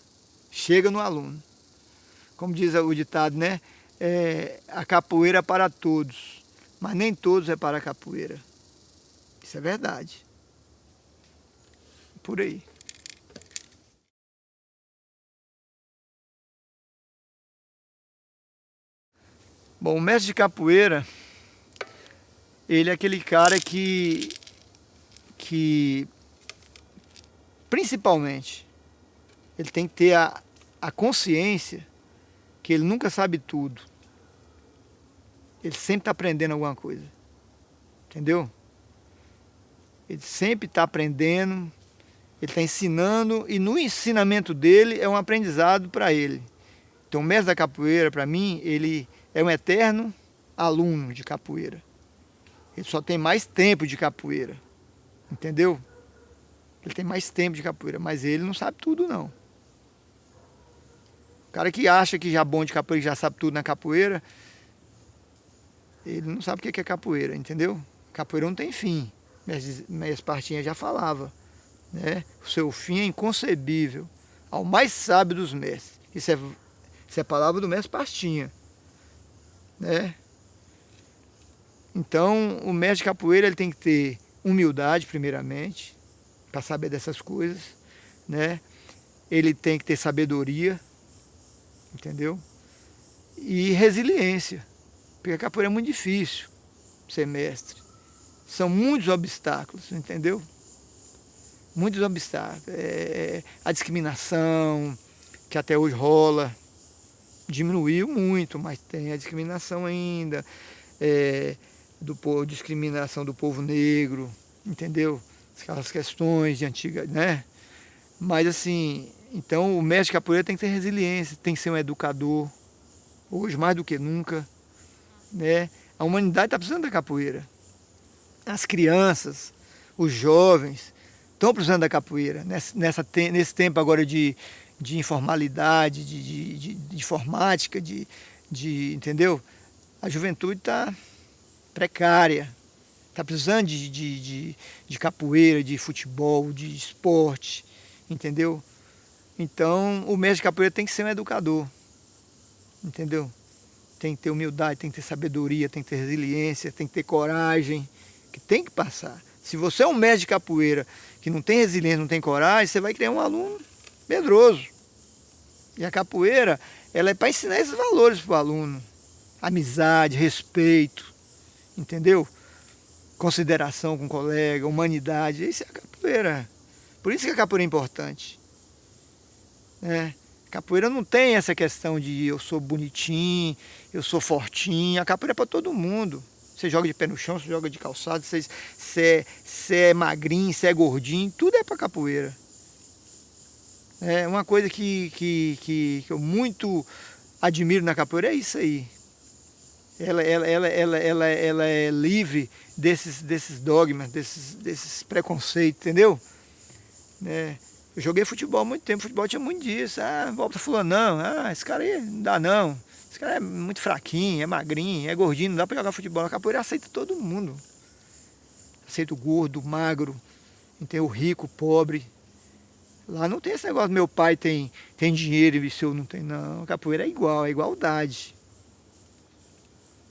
chega no aluno. Como diz o ditado, né? A capoeira é para todos, mas nem todos é para a capoeira. Isso é verdade. Por aí. Bom, o mestre de capoeira, ele é aquele cara que principalmente, ele tem que ter a consciência que ele nunca sabe tudo. Ele sempre está aprendendo alguma coisa. Entendeu? Ele sempre está aprendendo, ele está ensinando, e no ensinamento dele é um aprendizado para ele. Então o mestre da capoeira, para mim, ele é um eterno aluno de capoeira. Ele só tem mais tempo de capoeira. Entendeu? Ele tem mais tempo de capoeira, mas ele não sabe tudo, não. O cara que acha que já é bom de capoeira, que já sabe tudo na capoeira, ele não sabe o que é capoeira, entendeu? Capoeira não tem fim. Mestre Partinha já falava, né? O seu fim é inconcebível ao mais sábio dos mestres. Isso é a palavra do mestre Partinha, né? Então, o mestre de capoeira ele tem que ter humildade, primeiramente, para saber dessas coisas, né? Ele tem que ter sabedoria, entendeu? E resiliência, porque a capoeira é muito difícil ser mestre. São muitos obstáculos, entendeu? Muitos obstáculos. A discriminação, que até hoje rola, diminuiu muito, mas tem a discriminação ainda, discriminação do povo negro, entendeu? Aquelas questões de antiga, né? Mas assim, então o mestre de capoeira tem que ter resiliência, tem que ser um educador, hoje mais do que nunca, né? A humanidade está precisando da capoeira. As crianças, os jovens estão precisando da capoeira. Nesse tempo agora de informalidade, de informática, entendeu? A juventude está precária, está precisando de capoeira, de futebol, de esporte, entendeu? Então o mestre de capoeira tem que ser um educador, entendeu? Tem que ter humildade, tem que ter sabedoria, tem que ter resiliência, tem que ter coragem, que tem que passar. Se você é um mestre de capoeira que não tem resiliência, não tem coragem, você vai criar um aluno medroso. E a capoeira, ela é para ensinar esses valores para o aluno. Amizade, respeito, entendeu? Consideração com o colega, humanidade, isso é a capoeira. Por isso que a capoeira é importante. A capoeira não tem essa questão de eu sou bonitinho, eu sou fortinho. A capoeira é para todo mundo. Você joga de pé no chão, você joga de calçado, você é magrinho, você é gordinho, tudo é para capoeira. É uma coisa que eu muito admiro na capoeira é isso aí. Ela é livre desses dogmas, desses preconceitos, entendeu? Eu joguei futebol há muito tempo, futebol tinha muito disso. Volta fulano, não, esse cara aí não dá não. Esse cara é muito fraquinho, é magrinho, é gordinho, não dá pra jogar futebol. A capoeira aceita todo mundo. Aceita o gordo, o magro, entendeu? O rico, o pobre. Lá não tem esse negócio, meu pai tem dinheiro e o seu não tem, não. A capoeira é igual, é igualdade.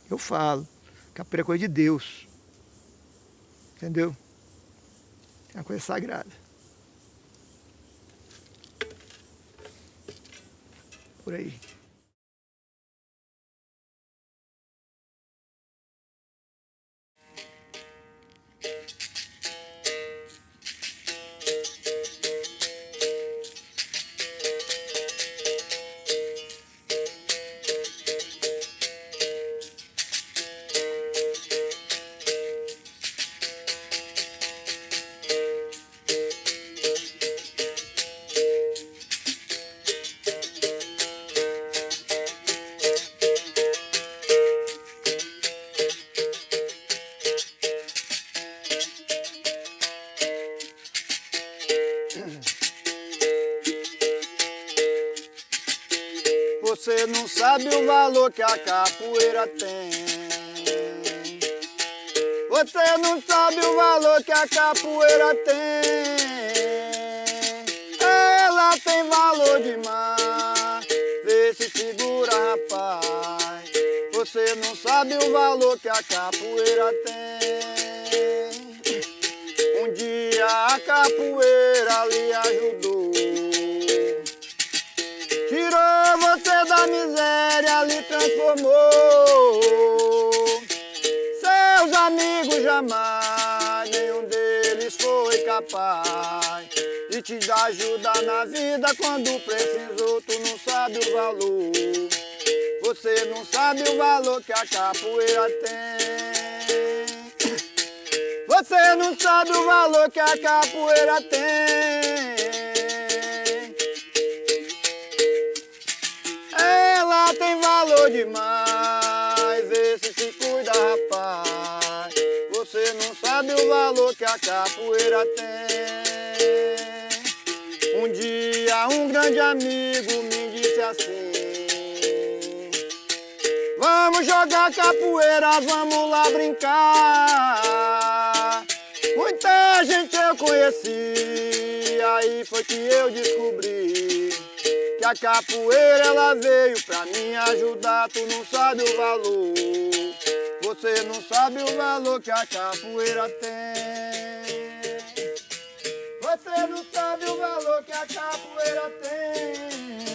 Eu falo, capoeira é coisa de Deus. Entendeu? É uma coisa sagrada. Por aí. Você não sabe o valor que a capoeira tem. Você não sabe o valor que a capoeira tem. Ela tem valor demais. Vê se segura, rapaz. Você não sabe o valor que a capoeira tem. Um dia a capoeira lhe ajudou. Tirou você da miséria, lhe transformou. jamais nenhum deles foi capaz de te dar ajuda na vida quando precisou. Tu não sabe o valor, você não sabe o valor que a capoeira tem. Você não sabe o valor que a capoeira tem. Ela tem valor demais, esse se cuida, rapaz. Você não sabe o valor que a capoeira tem. Um dia um grande amigo me disse assim: vamos jogar capoeira, vamos lá brincar. Muita gente eu conheci, aí foi que eu descobri que a capoeira ela veio pra me ajudar. Tu não sabe o valor, você não sabe o valor que a capoeira tem. Você não sabe o valor que a capoeira tem.